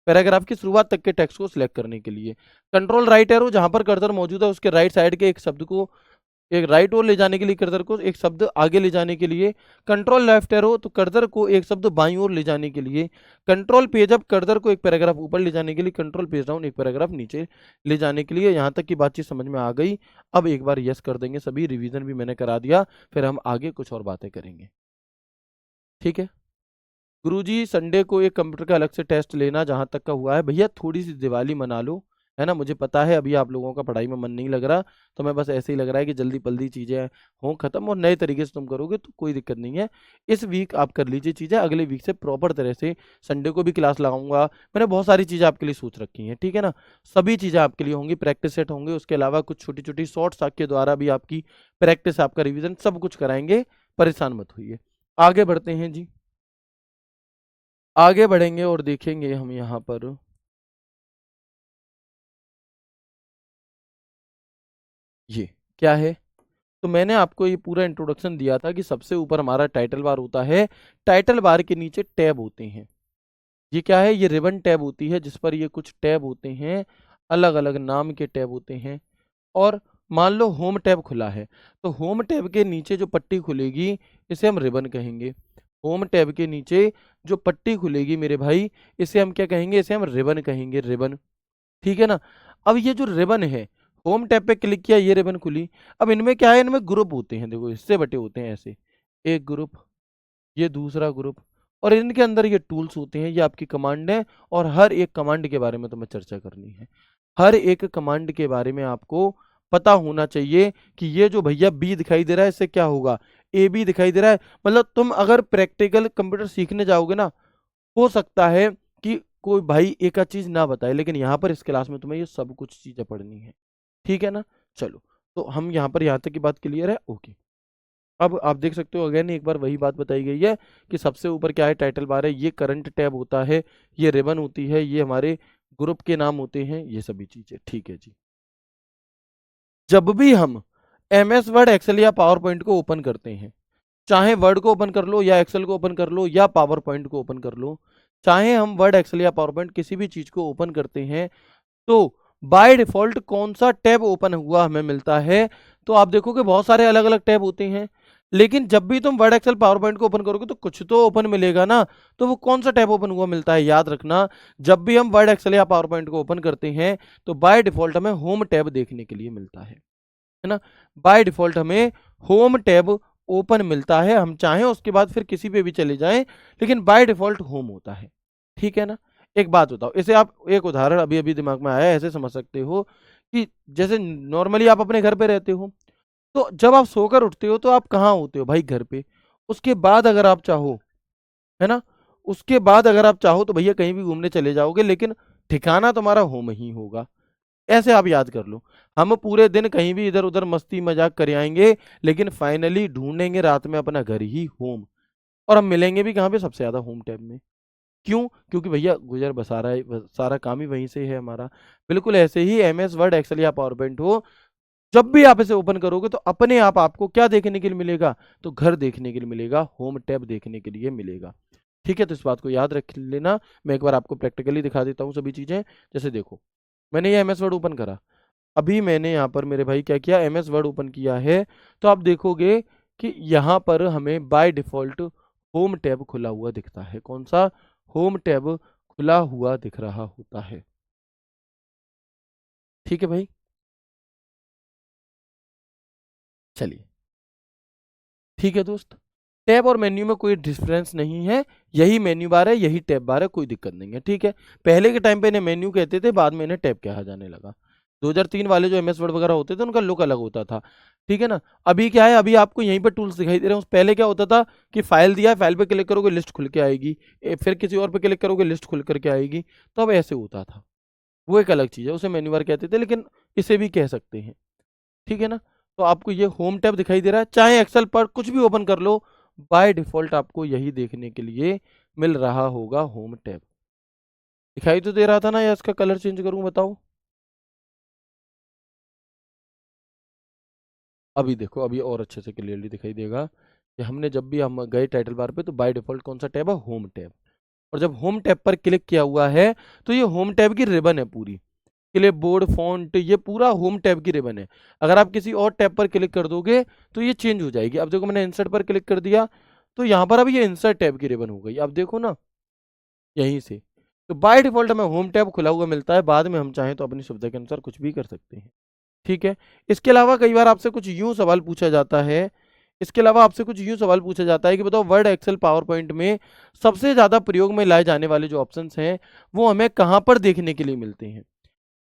पैराग्राफ की शुरुआत तक के टेक्स्ट को सिलेक्ट करने के लिए। कंट्रोल राइट एरो, जहां पर कर्सर मौजूद है उसके राइट साइड के एक शब्द को एक राइट ओर ले जाने के लिए, कर्सर को एक शब्द आगे ले जाने के लिए। कंट्रोल लेफ्ट एरो, तो कर्सर को एक शब्द बाईं ओर ले जाने के लिए। कंट्रोल पेज अप, कर्सर को एक पैराग्राफ ऊपर ले जाने के लिए। कंट्रोल पेज डाउन, एक पैराग्राफ नीचे ले जाने के लिए। यहाँ तक की बातचीत समझ में आ गई? अब एक बार यस कर देंगे सभी, रिवीजन भी मैंने करा दिया, फिर हम आगे कुछ और बातें करेंगे। ठीक है गुरुजी, संडे को एक कंप्यूटर का अलग से टेस्ट लेना, जहां तक का हुआ है भैया थोड़ी सी दिवाली मना लो, है ना। मुझे पता है अभी आप लोगों का पढ़ाई में मन नहीं लग रहा, तो मैं बस ऐसे ही लग रहा है कि जल्दी पल्दी चीज़ें हों खत्म, और नए तरीके से तुम करोगे तो कोई दिक्कत नहीं है। इस वीक आप कर लीजिए चीज़ें, अगले वीक से प्रॉपर तरह से संडे को भी क्लास लगाऊंगा। मैंने बहुत सारी चीज़ें आपके लिए सोच रखी हैं, ठीक है ना। सभी चीज़ें आपके लिए होंगी, प्रैक्टिस सेट होंगे, उसके अलावा कुछ छोटी छोटी शॉर्ट्स के द्वारा भी आपकी प्रैक्टिस, आपका रिविजन सब कुछ कराएंगे। परेशान मत होइए। आगे बढ़ते हैं जी, आगे बढ़ेंगे और देखेंगे हम यहाँ पर ये क्या है। तो मैंने आपको ये पूरा इंट्रोडक्शन दिया था कि सबसे ऊपर हमारा टाइटल बार होता है, टाइटल बार के नीचे टैब होते हैं। ये क्या है, ये रिबन टैब होती है जिस पर ये कुछ टैब होते हैं, अलग अलग नाम के टैब होते हैं। और मान लो होम टैब खुला है, तो होम टैब के नीचे जो पट्टी खुलेगी इसे हम रिबन कहेंगे। होम टैब के नीचे जो पट्टी खुलेगी मेरे भाई, इसे हम क्या कहेंगे, इसे हम रिबन कहेंगे, रिबन। ठीक है ना। अब ये जो रिबन है, होम टैब पे क्लिक किया, ये रिबन खुली। अब इनमें क्या है, इनमें ग्रुप होते हैं, देखो हिस्से बटे होते हैं ऐसे, एक ग्रुप, ये दूसरा ग्रुप, और इनके अंदर ये टूल्स होते हैं, ये आपकी कमांड है। और हर एक कमांड के बारे में तुम्हें चर्चा करनी है। हर एक कमांड के बारे में आपको पता होना चाहिए कि ये जो भैया बी दिखाई दे रहा है इससे क्या होगा, ए बी दिखाई दे रहा है। मतलब तुम अगर प्रैक्टिकल कंप्यूटर सीखने जाओगे ना, हो सकता है कि कोई भाई एक आध चीज ना बताए, लेकिन यहाँ पर इस क्लास में तुम्हें ये सब कुछ चीजें पढ़नी है, ठीक है ना। चलो, तो हम यहाँ पर यहाँ तक की बात क्लियर है, ओके। अब आप देख सकते हो अगेन एक बार वही बात बताई गई है कि सबसे ऊपर क्या है, टाइटल बार है, ये करंट टैब होता है, ये रिबन होती है, ये हमारे ग्रुप के नाम होते हैं, ये सभी चीजें, ठीक है जी। जब भी हम एम एस वर्ड, एक्सेल या पावर पॉइंट को ओपन करते हैं, चाहे वर्ड को ओपन कर लो या एक्सेल को ओपन कर लो या पावर पॉइंट को ओपन कर लो, चाहे हम वर्ड, एक्सेल या पावर पॉइंट किसी भी चीज को ओपन करते हैं, तो बाय डिफॉल्ट कौन सा टैब ओपन हुआ हमें मिलता है। तो आप देखोगे बहुत सारे अलग अलग टैब होते हैं, लेकिन जब भी तुम वर्ड, एक्सेल, पावर पॉइंट को ओपन करोगे तो कुछ तो ओपन मिलेगा ना। तो वो कौन सा टैब ओपन हुआ मिलता है, याद रखना, जब भी हम वर्ड, एक्सेल या पावर पॉइंट को ओपन करते हैं तो बाय डिफॉल्ट हमें होम टैब देखने के लिए मिलता है ना। बाय डिफॉल्ट हमें होम टैब ओपन मिलता है, हम चाहें उसके बाद फिर किसी पे भी चले जाएं, लेकिन बाय डिफॉल्ट होम होता है, ठीक है ना। एक बात बताओ, इसे आप एक उदाहरण अभी अभी दिमाग में आया है, ऐसे समझ सकते हो कि जैसे नॉर्मली आप अपने घर पे रहते हो, तो जब आप सोकर उठते हो तो आप कहाँ होते हो भाई, घर पे। उसके बाद अगर आप चाहो, है ना, उसके बाद अगर आप चाहो तो भैया कहीं भी घूमने चले जाओगे, लेकिन ठिकाना तुम्हारा होम ही होगा। ऐसे आप याद कर लो, हम पूरे दिन कहीं भी इधर उधर मस्ती मजाक कर आएंगे, लेकिन फाइनली ढूंढेंगे रात में अपना घर ही होम। और हम मिलेंगे भी कहाँ पे, सबसे ज्यादा होम टैब में। क्यों, क्योंकि भैया गुजर बसारा सारा काम ही वहीं से है हमारा। बिल्कुल ऐसे ही एम एस वर्ड, एक्सेल या पावर पॉइंट हो, जब भी आप इसे ओपन करोगे तो अपने आप आपको क्या देखने के लिए मिलेगा, तो घर देखने के लिए मिलेगा, होम टैब देखने के लिए मिलेगा। ठीक है, तो इस बात को याद रख लेना। मैं एक बार आपको प्रैक्टिकली दिखा देता हूँ सभी चीजें। जैसे देखो, मैंने ये एम एस वर्ड ओपन करा, अभी मैंने यहाँ पर मेरे भाई क्या किया, एम एस वर्ड ओपन किया है, तो आप देखोगे कि यहाँ पर हमें बाय डिफॉल्ट होम टैब खुला हुआ दिखता है। कौन सा, होम टैब खुला हुआ दिख रहा होता है, ठीक है भाई। चलिए, ठीक है दोस्त, टैब और मेन्यू में कोई डिफरेंस नहीं है, यही मेन्यू बार है, यही टैब बार है, कोई दिक्कत नहीं है, ठीक है। पहले के टाइम पे इन्हें मेन्यू कहते थे, बाद में इन्हें टैब कहा जाने लगा। 2003 वाले जो एमएस वर्ड वगैरह होते थे उनका लुक अलग होता था, ठीक है ना। अभी क्या है, अभी आपको यहीं पर टूल्स दिखाई दे रहे हैं। पहले क्या होता था कि फाइल दिया है, फाइल पे क्लिक करोगे लिस्ट खुल के आएगी, फिर किसी और पे क्लिक करोगे लिस्ट खुल करके आएगी, तो अब ऐसे होता था। वो एक अलग चीज़ है, उसे मेन्यू बार कहते थे, लेकिन इसे भी कह सकते हैं, ठीक है ना। तो आपको ये होम टैब दिखाई दे रहा है, चाहे एक्सेल पर कुछ भी ओपन कर लो, बाय डिफॉल्ट आपको यही देखने के लिए मिल रहा होगा, होम टैब। दिखाई तो दे रहा था ना, या इसका कलर चेंज करूं, बताओ। अभी देखो, अभी और अच्छे से क्लियरली दिखाई देगा कि हमने जब भी हम गए टाइटल बार पे तो बाय डिफॉल्ट कौन सा टैब है, होम टैब। और जब होम टैब पर क्लिक किया हुआ है तो ये होम टैब की रिबन है पूरी, क्लिप बोर्ड, फॉन्ट, ये पूरा होम टैब की रिबन है। अगर आप किसी और टैब पर क्लिक कर दोगे तो ये चेंज हो जाएगी। अब देखो, मैंने इंसर्ट पर क्लिक कर दिया तो यहाँ पर अब ये इंसर्ट टैब की रिबन हो गई, अब देखो ना, यहीं से। तो बाय डिफॉल्ट हमें होम टैब खुला हुआ मिलता है, बाद में हम चाहें तो अपनी सुविधा के अनुसार कुछ भी कर सकते हैं, ठीक है। इसके अलावा कई बार आपसे कुछ यूं सवाल पूछा जाता है, इसके अलावा आपसे कुछ यूं सवाल पूछा जाता है कि बताओ वर्ड, एक्सेल, पावर पॉइंट में सबसे ज्यादा प्रयोग में लाए जाने वाले जो ऑप्शंस हैं वो हमें कहाँ पर देखने के लिए मिलते हैं।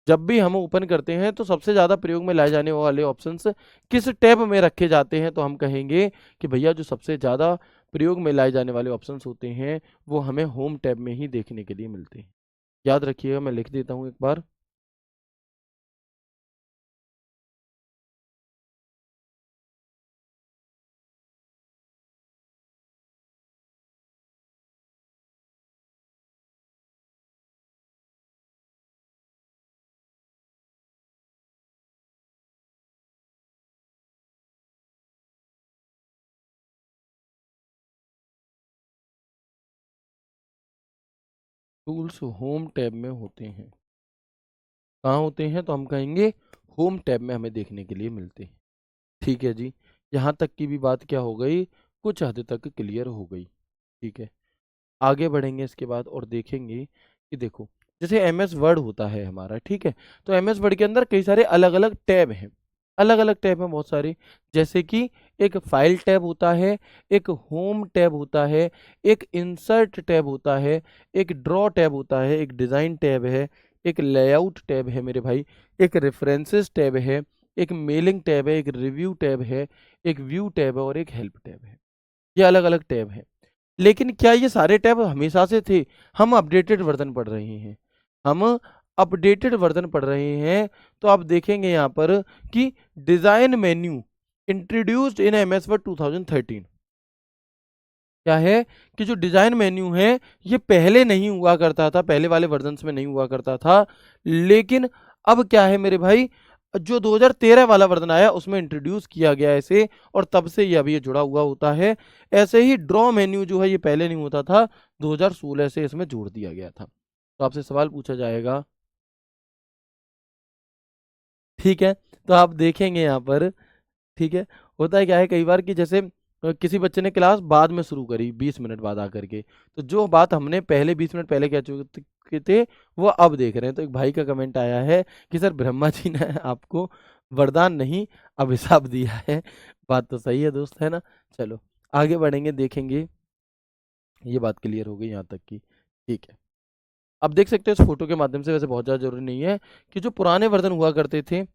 जब भी हम ओपन करते हैं तो सबसे ज़्यादा प्रयोग में लाए जाने वाले ऑप्शंस किस टैब में रखे जाते हैं, तो हम कहेंगे कि भैया जो सबसे ज़्यादा प्रयोग में लाए जाने वाले ऑप्शंस होते हैं वो हमें होम टैब में ही देखने के लिए मिलते हैं। याद रखिएगा, मैं लिख देता हूँ एक बार। टूल्स होम टैब में होते हैं। कहाँ होते हैं, तो हम कहेंगे होम टैब में हमें देखने के लिए मिलते हैं। ठीक है जी, यहाँ तक की भी बात क्या हो गई, कुछ हद तक क्लियर हो गई। ठीक है, आगे बढ़ेंगे इसके बाद और देखेंगे कि देखो, जैसे एम एस वर्ड होता है हमारा, ठीक है, तो एम एस वर्ड के अंदर कई सारे अलग अलग टैब हैं। अलग अलग टैब हैं बहुत सारे, जैसे कि एक फाइल टैब होता है, एक होम टैब होता है, एक इंसर्ट टैब होता है, एक ड्रॉ टैब होता है, एक डिज़ाइन टैब है, एक लेआउट टैब है मेरे भाई, एक रेफरेंसेस टैब है, एक मेलिंग टैब है, एक रिव्यू टैब है, एक व्यू टैब है और एक हेल्प टैब है। ये अलग अलग टैब हैं। लेकिन क्या ये सारे टैब हमेशा से थे? हम अपडेटेड वर्जन पढ़ रहे हैं। हम अपडेटेड वर्जन पढ़ रहे हैं, तो आप देखेंगे यहाँ पर कि design menu introduced in MS word 2013। क्या है कि जो डिजाइन मेन्यू है ये पहले नहीं हुआ करता था, पहले वाले वर्जन्स में नहीं हुआ करता था, लेकिन अब क्या है मेरे भाई, जो 2013 वाला वर्जन आया उसमें इंट्रोड्यूस किया गया है इसे, और तब से ये अभी ये जुड़ा हुआ होता है। ऐसे ही ड्रॉ मेन्यू जो है ये पहले नहीं होता था, 2016 से इसमें जोड़ दिया गया था। तो आपसे सवाल पूछा जाएगा, ठीक है, तो आप देखेंगे यहाँ पर, ठीक है, होता है क्या है कई बार कि जैसे किसी बच्चे ने क्लास बाद में शुरू करी 20 मिनट बाद आकर के, तो जो बात हमने पहले 20 मिनट पहले कह चुके थे वो अब देख रहे हैं। तो एक भाई का कमेंट आया है कि सर ब्रह्मा जी ने आपको वरदान नहीं अभिशाप दिया है। बात तो सही है दोस्त, है ना। चलो आगे बढ़ेंगे, देखेंगे। ये बात क्लियर हो गई यहाँ तक की, ठीक है। अब देख सकते हो इस फोटो के माध्यम से, वैसे बहुत ज़्यादा जरूरी नहीं है, कि जो पुराने वर्जन हुआ करते थे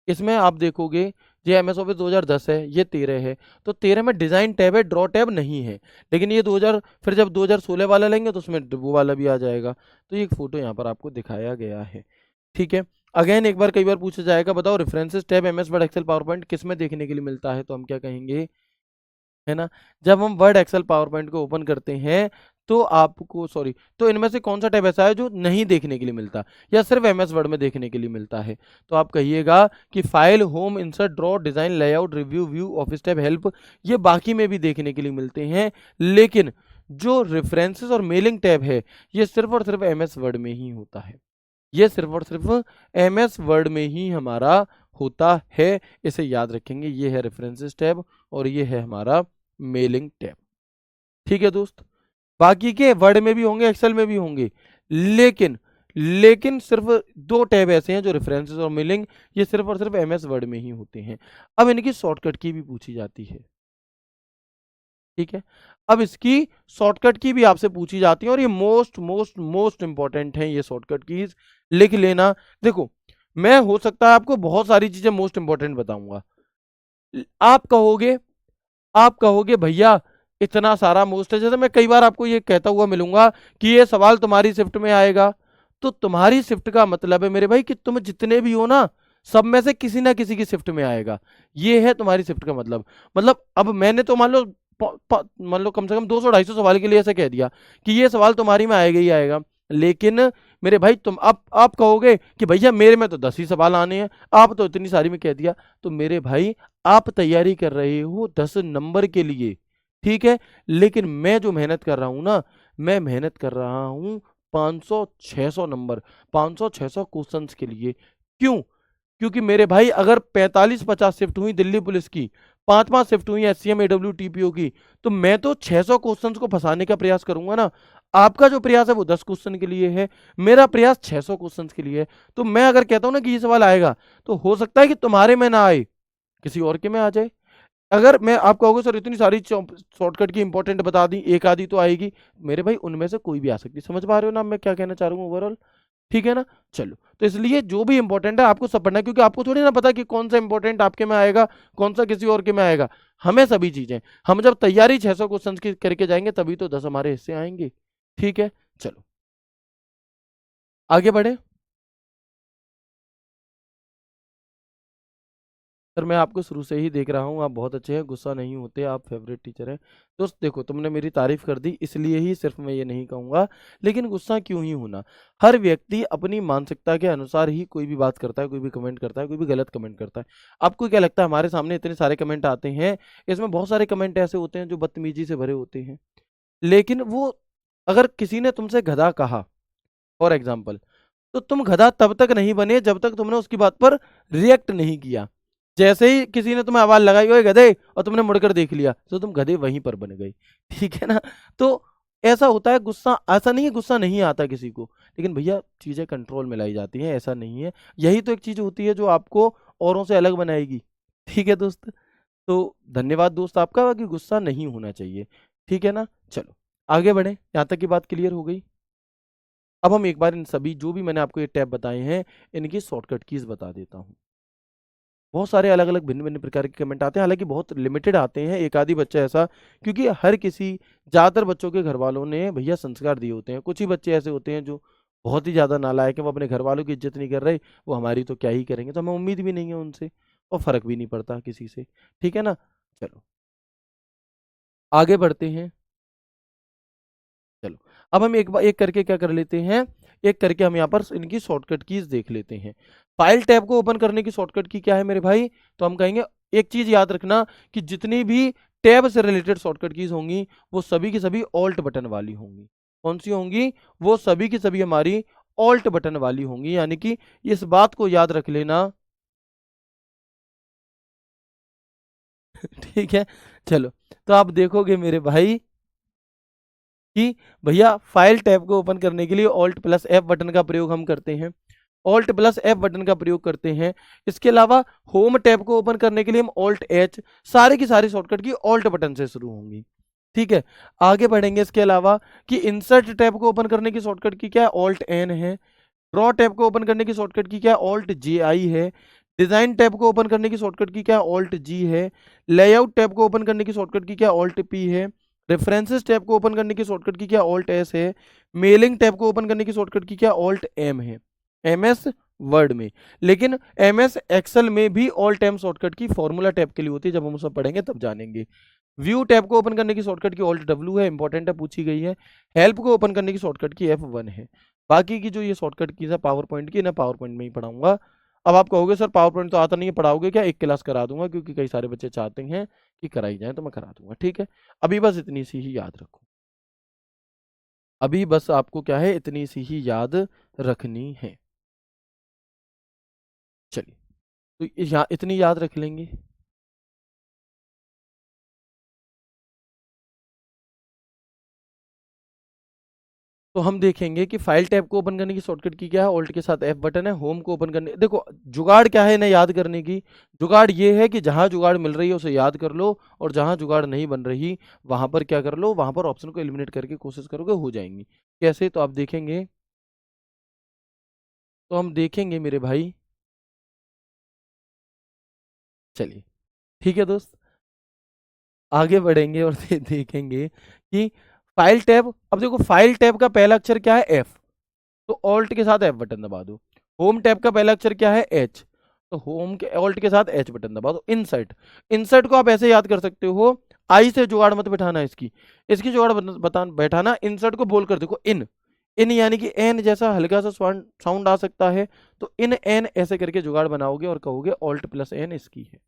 इसमें आप देखोगे ये एम एस ऑफिस 2010 है, ये 13 है, तो 13 में डिजाइन टैब है, ड्रॉ टैब नहीं है। लेकिन ये 2000 फिर जब 2016 वाला लेंगे तो उसमें वो वाला भी आ जाएगा। तो ये एक फोटो यहाँ पर आपको दिखाया गया है, ठीक है। अगेन एक बार कई बार पूछा जाएगा, बताओ references tab M S Word Excel PowerPoint किस में देखने के लिए मिलता है, तो हम क्या कहेंगे, है ना। जब हम वर्ड एक्सेल पावर पॉइंट को ओपन करते हैं तो आपको, सॉरी, तो इनमें से कौन सा टैब ऐसा है जो नहीं देखने के लिए मिलता या सिर्फ एमएस वर्ड में देखने के लिए मिलता है, तो आप कहिएगा कि file, home, insert, draw, design, layout, review, view, office tab, help, ये बाकी में भी देखने के लिए मिलते हैं। लेकिन जो रेफरेंसेस और मेलिंग टैब है ये सिर्फ और सिर्फ एमएस वर्ड में ही होता है। ये सिर्फ और सिर्फ एमएस वर्ड में ही हमारा होता है। इसे याद रखेंगे, ये है रेफरेंसेस टैब और ये है हमारा मेलिंग टैब। ठीक है दोस्त, बाकी के वर्ड में भी होंगे, एक्सेल में भी होंगे, लेकिन लेकिन सिर्फ दो टैब ऐसे हैं जो रेफरेंसेस और मेलिंग, ये सिर्फ और सिर्फ एमएस वर्ड में ही होते हैं। अब इनकी शॉर्टकट की भी पूछी जाती है, ठीक है। अब इसकी शॉर्टकट की भी आपसे पूछी जाती है और ये मोस्ट मोस्ट मोस्ट इंपॉर्टेंट है, ये शॉर्टकट कीज लिख लेना। देखो, मैं हो सकता है आपको बहुत सारी चीजें मोस्ट इंपॉर्टेंट बताऊंगा, आप कहोगे, आप कहोगे भैया इतना सारा मोस्ट है, जैसे मैं कई बार आपको ये कहता हुआ मिलूंगा कि ये सवाल तुम्हारी शिफ्ट में आएगा, तो तुम्हारी शिफ्ट का मतलब है मेरे भाई कि तुम जितने भी हो ना, सब में से किसी ना किसी की शिफ्ट में आएगा। ये है तुम्हारी शिफ्ट का मतलब अब मैंने तो मान लो कम से कम 200-250 सवाल के लिए ऐसे कह दिया कि ये सवाल तुम्हारी में आएगा ही आएगा, लेकिन मेरे भाई तुम आप कहोगे कि भैया मेरे में तो 10 ही सवाल आने हैं, आप तो इतनी सारी में कह दिया, तो मेरे भाई आप तैयारी कर रहे हो 10 नंबर के लिए, ठीक है। लेकिन मैं जो मेहनत कर रहा हूं ना, मैं मेहनत कर रहा हूं 500-600 नंबर, 500-600 क्वेश्चंस के लिए। क्यों? क्योंकि मेरे भाई अगर 45-50 शिफ्ट हुई दिल्ली पुलिस की, 5-5 शिफ्ट हुई एससीएम एडब्ल्यू टीपीओ की, तो मैं तो 600 क्वेश्चंस को फंसाने का प्रयास करूंगा ना। आपका जो प्रयास है वो 10 क्वेश्चन के लिए है, मेरा प्रयास 600 क्वेश्चंस के लिए है। तो मैं अगर कहता हूं ना कि ये सवाल आएगा, तो हो सकता है कि तुम्हारे में ना आए, किसी और के में आ जाए। अगर मैं आप कहोगे सर इतनी सारी शॉर्टकट की इंपॉर्टेंट बता दी, एक आधी तो आएगी, मेरे भाई उनमें से कोई भी आ सकती है। समझ पा रहे हो ना मैं क्या कहना चाह रहा हूँ ओवरऑल। ठीक है ना। चलो, तो इसलिए जो भी इंपॉर्टेंट है आपको सब पढ़ना है, क्योंकि आपको थोड़ी ना पता कि कौन सा इंपॉर्टेंट आपके में आएगा, कौन सा किसी और के में आएगा। हमें सभी चीजें, हम जब तैयारी 600 क्वेश्चन की करके जाएंगे तभी तो 10 हमारे हिस्से आएंगे। ठीक है, चलो आगे बढ़े। सर मैं आपको शुरू से ही देख रहा हूँ, आप बहुत अच्छे हैं, गुस्सा नहीं होते, आप फेवरेट टीचर हैं। दोस्त देखो, तुमने मेरी तारीफ कर दी, इसलिए ही सिर्फ मैं ये नहीं कहूँगा, लेकिन गुस्सा क्यों ही होना। हर व्यक्ति अपनी मानसिकता के अनुसार ही कोई भी बात करता है, कोई भी कमेंट करता है, कोई भी गलत कमेंट करता है। आपको क्या लगता है, हमारे सामने इतने सारे कमेंट आते हैं, इसमें बहुत सारे कमेंट ऐसे होते हैं जो बदतमीजी से भरे होते हैं, लेकिन वो अगर किसी ने तुमसे गधा कहा फॉर एग्जाम्पल, तो तुम गधा तब तक नहीं बने जब तक तुमने उसकी बात पर रिएक्ट नहीं किया। जैसे ही किसी ने तुम्हें आवाज लगाई, ओए गधे, और तुमने मुड़कर देख लिया, तो तुम गधे वहीं पर बन गए। ठीक है ना। तो ऐसा होता है गुस्सा, ऐसा नहीं है गुस्सा नहीं आता किसी को, लेकिन भैया चीजें कंट्रोल में लाई जाती हैं, ऐसा नहीं है। यही तो एक चीज होती है जो आपको औरों से अलग बनाएगी। ठीक है दोस्त, तो धन्यवाद दोस्त आपका कि गुस्सा नहीं होना चाहिए। ठीक है ना। चलो आगे बढ़े, यहाँ तक की बात क्लियर हो गई। अब हम एक बार इन सभी जो भी मैंने आपको ये टैब बताए हैं, इनकी शॉर्टकट कीज बता देता हूँ। बहुत सारे अलग अलग भिन्न भिन्न प्रकार के कमेंट आते हैं, हालांकि बहुत लिमिटेड आते हैं, एक आधी बच्चा ऐसा, क्योंकि हर किसी, ज़्यादातर बच्चों के घर वालों ने भैया संस्कार दिए होते हैं। कुछ ही बच्चे ऐसे होते हैं जो बहुत ही ज़्यादा नालायक है, वो अपने घर वालों की इज्जत नहीं कर रहे, वो हमारी तो क्या ही करेंगे, तो हमें उम्मीद भी नहीं है उनसे, और फर्क भी नहीं पड़ता किसी से। ठीक है ना। चलो आगे बढ़ते हैं। चलो, अब हम एक बार एक करके क्या कर लेते हैं, एक करके हम यहाँ पर इनकी शॉर्टकट कीज देख लेते हैं। फाइल टैब को ओपन करने की शॉर्टकट की क्या है मेरे भाई, तो हम कहेंगे एक चीज याद रखना कि जितनी भी टैब से रिलेटेड शॉर्टकट कीज होंगी वो सभी की सभी ऑल्ट बटन वाली होंगी। कौन सी होंगी, वो सभी की सभी हमारी ऑल्ट बटन वाली होंगी, यानी कि इस बात को याद रख लेना। ठीक है, चलो, तो आप देखोगे मेरे भाई कि भैया फाइल टैब को ओपन करने के लिए ऑल्ट प्लस एफ बटन का प्रयोग हम करते हैं, ऑल्ट प्लस एफ बटन का प्रयोग करते हैं। इसके अलावा होम टैब को ओपन करने के लिए हम ऑल्ट एच, सारे की सारी शॉर्टकट की ऑल्ट बटन से शुरू होंगी। ठीक है, आगे बढ़ेंगे। इसके अलावा कि इंसर्ट टैब को ओपन करने की शॉर्टकट की क्या है, ऑल्ट एन है। ड्रॉ टैब को ओपन करने की शॉर्टकट की क्या है, ऑल्ट जे आई है। डिजाइन टैब को ओपन करने की शॉर्टकट की क्या है, ऑल्ट जी है। लेआउट टैब को ओपन करने की शॉर्टकट की क्या, ऑल्ट पी है। रेफरेंसेस टैब को ओपन करने की शॉर्टकट की क्या, ऑल्ट एस है। मेलिंग टैब को ओपन करने की शॉर्टकट की क्या, ऑल्ट एम है, एम एस वर्ड में। लेकिन एम एस एक्सेल में भी ऑल्ट एम शॉर्टकट की फॉर्मूला टैब के लिए होती है, जब हम सब पढ़ेंगे तब जानेंगे। व्यू टैब को ओपन करने की शॉर्टकट की ऑल्ट डब्ल्यू है, इंपॉर्टेंट है, पूछी गई है। हेल्प को ओपन करने की शॉर्टकट की F1 है। बाकी की जो ये शॉर्टकट की है पावर पॉइंट की, ना पावर पॉइंट में ही पढ़ाऊंगा। अब आप कहोगे सर पावर पॉइंट तो आता नहीं है, पढ़ाओगे क्या, एक क्लास करा दूंगा, क्योंकि कई सारे बच्चे चाहते हैं कि कराई जाए, तो मैं करा दूंगा। ठीक है, अभी बस इतनी सी ही याद रखो, अभी बस आपको क्या है, इतनी सी ही याद रखनी है। चलिए, तो यहाँ इतनी याद रख लेंगे। तो हम देखेंगे कि फाइल टैब को ओपन करने की शॉर्टकट की क्या है, ऑल्ट के साथ एफ बटन है। होम को ओपन करने, देखो जुगाड़ क्या है इन्हें याद करने की, जुगाड़ ये है कि जहां जुगाड़ मिल रही है उसे याद कर लो, और जहां जुगाड़ नहीं बन रही वहां पर क्या कर लो, वहां पर ऑप्शन को एलिमिनेट करके कोशिश करोगे, हो जाएंगी। कैसे, तो आप देखेंगे, तो हम देखेंगे मेरे भाई। चलिए, ठीक है दोस्त, आगे बढ़ेंगे और देखेंगे कि फाइल टैब, अब देखो फाइल टैब का पहला अक्षर क्या है, एफ, तो ऑल्ट के साथ एफ बटन दबा दो। होम टैब का पहला अक्षर क्या है, एच, तो होम के ऑल्ट के साथ एच बटन दबा दो। इंसर्ट, इंसर्ट को आप ऐसे याद कर सकते हो, आई से जुगाड़ मत बैठाना, इसकी इसकी जुगाड़ बता बैठाना, इंसर्ट को बोल कर देखो, इन, इन यानी कि एन जैसा हल्का सा साउंड आ सकता है, तो इन एन ऐसे करके जुगाड़ बनाओगे और कहोगे ऑल्ट प्लस एन इसकी है।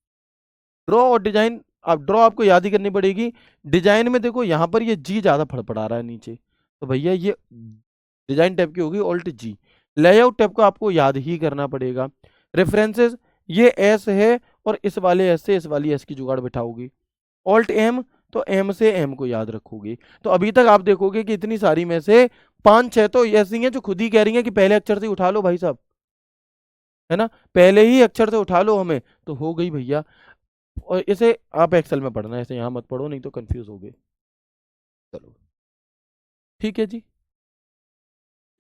ड्रॉ और डिजाइन, अब ड्रॉ आपको याद ही करनी पड़ेगी। डिजाइन में देखो यहाँ पर ये जी ज्यादा फड़फड़ा रहा है नीचे, तो भैया ये डिजाइन टैब की होगी ऑल्ट जी। लेआउट टैब को आपको याद ही करना पड़ेगा। रेफरेंसेस, ये एस है, और इस वाले एस से इस वाली एस की जुगाड़ बिठाओगी। ऑल्ट एम, तो एम से एम को याद रखोगे। तो अभी तक आप देखोगे कि इतनी सारी में से 5-6 तो ऐसी हैं जो खुद ही कह रही हैं कि पहले अक्षर से उठा लो भाई साहब, है ना, पहले ही अक्षर से उठा लो हमें, तो हो गई भैया। और इसे आप एक्सेल में पढ़ना है, इसे यहाँ मत पढ़ो, नहीं तो कंफ्यूज हो गए। चलो, ठीक है जी।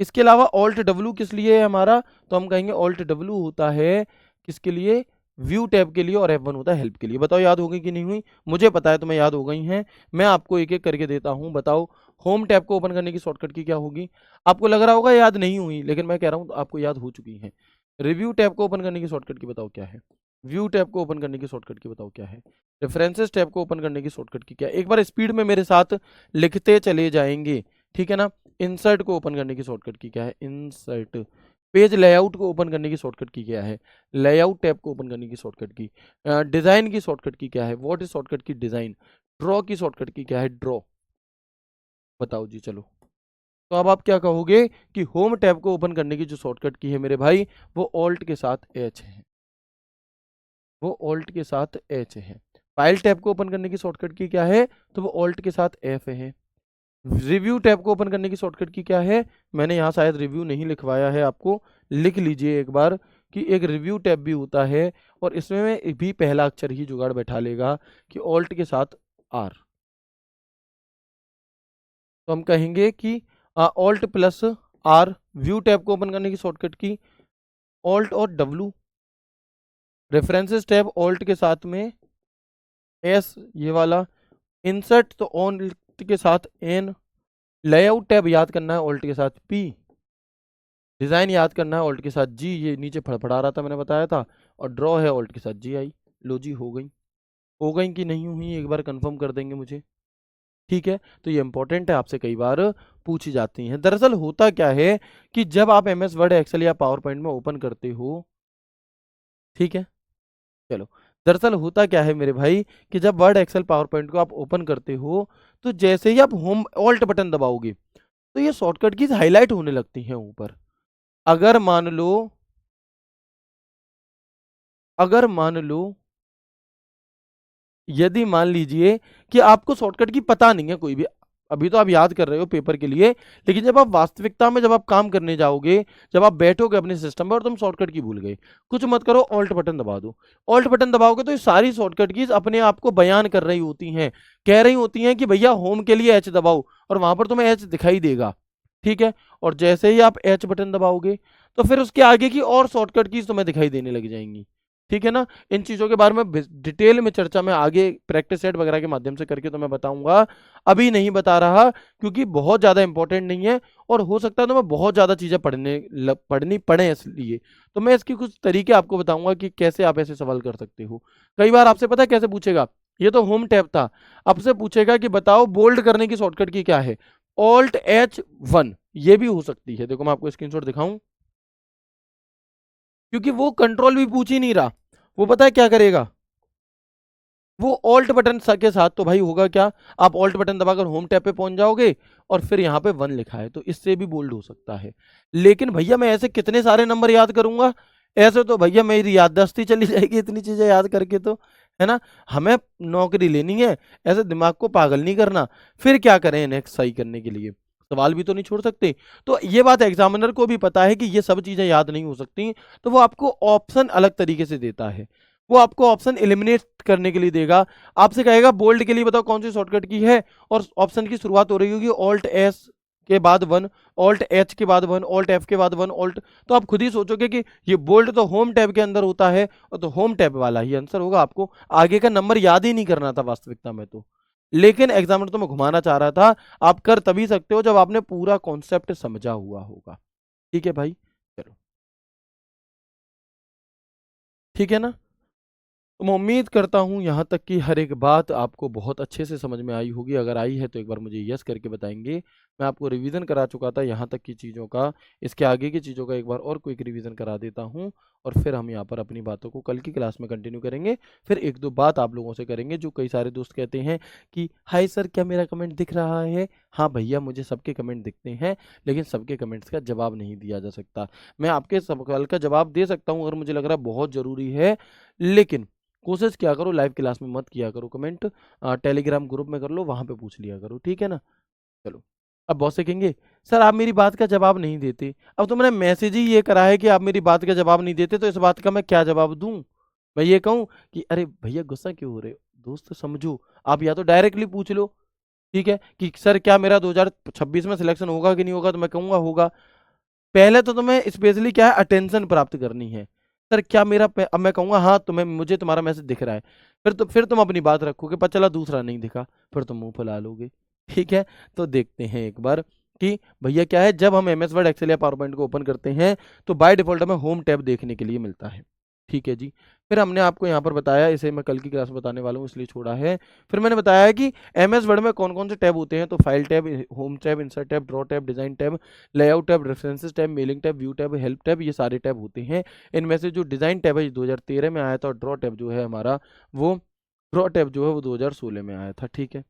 इसके अलावा ऑल्ट डब्ल्यू किस लिए है हमारा, तो हम कहेंगे ऑल्ट डब्ल्यू होता है किसके लिए, व्यू टैब के लिए, और F1 होता है हेल्प के लिए। बताओ याद हो गई कि नहीं हुई, मुझे पता है तुम्हें याद हो गई हैं। मैं आपको एक एक करके देता हूं। बताओ होम टैब को ओपन करने की शॉर्टकट की क्या होगी। आपको लग रहा होगा याद नहीं हुई, लेकिन मैं कह रहा हूं तो आपको याद हो चुकी है। रिव्यू टैब को ओपन करने की शॉर्टकट की बताओ क्या है, व्यू टैब को ओपन करने की शॉर्टकट की बताओ क्या है, रेफरेंसेस टैब को ओपन करने की शॉर्टकट की क्या है। एक बार स्पीड में मेरे साथ लिखते चले जाएंगे, ठीक है ना। इंसर्ट को ओपन करने की शॉर्टकट की क्या है, इंसर्ट। पेज लेआउट को ओपन करने की शॉर्टकट की क्या है, लेआउट टैब को ओपन करने की शॉर्टकट की। डिजाइन की शॉर्टकट की क्या है, व्हाट इज शॉर्टकट की डिजाइन। ड्रॉ की शॉर्टकट की क्या है, ड्रॉ। बताओ जी चलो। तो अब आप क्या कहोगे कि होम टैब को ओपन करने की जो शॉर्टकट की है मेरे भाई, वो ऑल्ट के साथ एच है, वो ऑल्ट के साथ एच है। फाइल टैब को ओपन करने की शॉर्टकट की क्या है, तो वो ऑल्ट के साथ एफ है। रिव्यू टैब को ओपन करने की शॉर्टकट की क्या है, मैंने यहाँ शायद रिव्यू नहीं लिखवाया है, आपको लिख लीजिए एक बार कि एक रिव्यू टैब भी होता है, और इसमें भी पहला अक्षर ही जुगाड़ बैठा लेगा कि ऑल्ट के साथ आर। तो हम कहेंगे कि Alt plus R. View tab को ओपन करने की शॉर्टकट की ऑल्ट और डब्लू। रेफरेंसेस टैब ऑल्ट के साथ में एस, ये वाला। इंसर्ट तो ऑल्ट के साथ एन। लेआउट टैब याद करना है ऑल्ट के साथ पी। डिजाइन याद करना है ऑल्ट के साथ जी, ये नीचे फड़फड़ा रहा था मैंने बताया था। और ड्रॉ है ऑल्ट के साथ जी आई। लो जी हो गई, हो गई कि नहीं हुई एक बार कंफर्म कर देंगे मुझे, ठीक है। तो ये इंपॉर्टेंट है, आपसे कई बार पूछी जाती हैं। दरअसल होता क्या है कि जब आप एमएस वर्ड एक्सेल या पावर पॉइंट में ओपन करते हो, ठीक है, चलो। दरअसल होता क्या है मेरे भाई कि जब वर्ड एक्सेल पावर पॉइंट को आप ओपन करते हो, तो जैसे ही आप होम ऑल्ट बटन दबाओगे, तो ये शॉर्टकट कीज हाईलाइट होने लगती हैं ऊपर। अगर मान लो, अगर मान लो, यदि मान लीजिए कि आपको शॉर्टकट की पता नहीं है कोई भी, अभी तो आप याद कर रहे हो पेपर के लिए, लेकिन जब आप वास्तविकता में जब आप काम करने जाओगे, जब आप बैठोगे अपने सिस्टम पर और तुम शॉर्टकट की भूल गए, कुछ मत करो, ऑल्ट बटन दबा दो। ऑल्ट बटन दबाओगे तो ये सारी शॉर्टकट कीज अपने आप को बयान कर रही होती हैं, कह रही होती हैं कि भैया होम के लिए एच दबाओ, और वहां पर तुम्हें एच दिखाई देगा, ठीक है। और जैसे ही आप एच बटन दबाओगे, तो फिर उसके आगे की और शॉर्टकट कीज तुम्हें दिखाई देने लग जाएंगी, ठीक है ना। इन चीज़ों के बारे में डिटेल में चर्चा मैं आगे प्रैक्टिस सेट वगैरह के माध्यम से करके तो मैं बताऊंगा, अभी नहीं बता रहा क्योंकि बहुत ज़्यादा इंपॉर्टेंट नहीं है, और हो सकता है तो मैं बहुत ज़्यादा चीज़ें पढ़नी पड़े इसलिए। तो मैं इसके कुछ तरीके आपको बताऊंगा कि कैसे आप ऐसे सवाल कर सकते हो। कई बार आपसे पता है कैसे पूछेगा, ये तो होम टैब था, आपसे पूछेगा कि बताओ बोल्ड करने की शॉर्टकट की क्या है, Alt+H1, ये भी हो सकती है। देखो मैं आपको स्क्रीनशॉट दिखाऊं, क्योंकि वो कंट्रोल भी पूछ ही नहीं रहा, वो पता है क्या करेगा, वो ऑल्ट बटन के साथ तो भाई होगा क्या, आप ऑल्ट बटन दबाकर होम टैब पे पहुंच जाओगे, और फिर यहाँ पे 1 लिखा है, तो इससे भी बोल्ड हो सकता है। लेकिन भैया मैं ऐसे कितने सारे नंबर याद करूंगा, ऐसे तो भैया मेरी याददाश्त चली जाएगी इतनी चीजें याद करके, तो है ना। हमें नौकरी लेनी है, ऐसे दिमाग को पागल नहीं करना। फिर क्या करें नेक्स्ट सही करने के लिए, सवाल भी तो नहीं छोड़ सकते। तो ये बात एग्जामिनर को भी पता है कि ये सब चीजें याद नहीं हो सकती, तो वो आपको ऑप्शन अलग तरीके से देता है। वो आपको ऑप्शन एलिमिनेट करने के लिए देगा, आपसे कहेगा बोल्ड के लिए बताओ कौन सी शॉर्टकट की है, और ऑप्शन की शुरुआत हो रही होगी ऑल्ट एस के बाद 1, ऑल्ट एच के बाद 1, ऑल्ट एफ के बाद 1, ऑल्ट। तो आप खुद ही सोचोगे कि ये बोल्ड तो होम टैब के अंदर होता है, और तो होम टैब वाला ही आंसर होगा, आपको आगे का नंबर याद ही नहीं करना था वास्तविकता में तो। लेकिन एग्जामिनर तो मैं घुमाना चाह रहा था, आप कर तभी सकते हो जब आपने पूरा कॉन्सेप्ट समझा हुआ होगा, ठीक है भाई। चलो, ठीक है ना। तो मैं उम्मीद करता हूँ यहाँ तक की हर एक बात आपको बहुत अच्छे से समझ में आई होगी। अगर आई है तो एक बार मुझे यस करके बताएंगे। मैं आपको रिवीजन करा चुका था यहाँ तक की चीज़ों का, इसके आगे की चीज़ों का एक बार और क्विक रिवीजन करा देता हूँ, और फिर हम यहाँ पर अपनी बातों को कल की क्लास में कंटिन्यू करेंगे। फिर एक दो बात आप लोगों से करेंगे, जो कई सारे दोस्त कहते हैं कि हाय सर क्या मेरा कमेंट दिख रहा है। हाँ भैया मुझे सबके कमेंट दिखते हैं, लेकिन सबके कमेंट्स का जवाब नहीं दिया जा सकता। मैं आपके सवाल का जवाब दे सकता हूँ अगर मुझे लग रहा है बहुत ज़रूरी है, लेकिन कोशिश किया करो लाइव क्लास में मत किया करो कमेंट, टेलीग्राम ग्रुप में कर लो, वहां पे पूछ लिया करो, ठीक है ना। चलो, अब बहुत से कहेंगे सर आप मेरी बात का जवाब नहीं देते। अब तो मैंने मैसेज ही ये करा है कि आप मेरी बात का जवाब नहीं देते, तो इस बात का मैं क्या जवाब दूं। मैं ये कहूं कि अरे भैया गुस्सा क्यों हो रहे हो, दोस्त समझो। आप या तो डायरेक्टली पूछ लो, ठीक है, कि सर क्या मेरा 2026 में सिलेक्शन होगा कि नहीं होगा, तो मैं कहूंगा होगा। पहले तो तुम्हें स्पेशली क्या है, अटेंशन प्राप्त करनी है। सर क्या मेरा अब मैं कहूंगा हाँ तुम्हें, मुझे तुम्हारा मैसेज दिख रहा है, फिर तुम अपनी बात रखोगे, पर चला दूसरा नहीं दिखा, फिर तुम मुंह फुला लोगे। ठीक है, तो देखते हैं एक बार कि भैया क्या है, जब हम एमएस वर्ड, एक्सेल या पावर पॉइंट को ओपन करते हैं तो बाय डिफॉल्ट हमें होम टैब देखने के लिए मिलता है। ठीक है जी। फिर हमने आपको यहाँ पर बताया, इसे मैं कल की क्लास में बताने वाला हूँ इसलिए छोड़ा है। फिर मैंने बताया है कि एमएस वर्ड में कौन कौन से टैब होते हैं, तो file tab, home tab, insert tab, draw tab, design tab, layout tab, references tab, mailing tab, view tab, help tab, ये सारे टैब होते हैं। इनमें से जो डिजाइन टैब है 2013 में आया था, और ड्रॉ टैब जो है हमारा, वो ड्रॉ टैब जो है वो 2016 में आया था। ठीक है।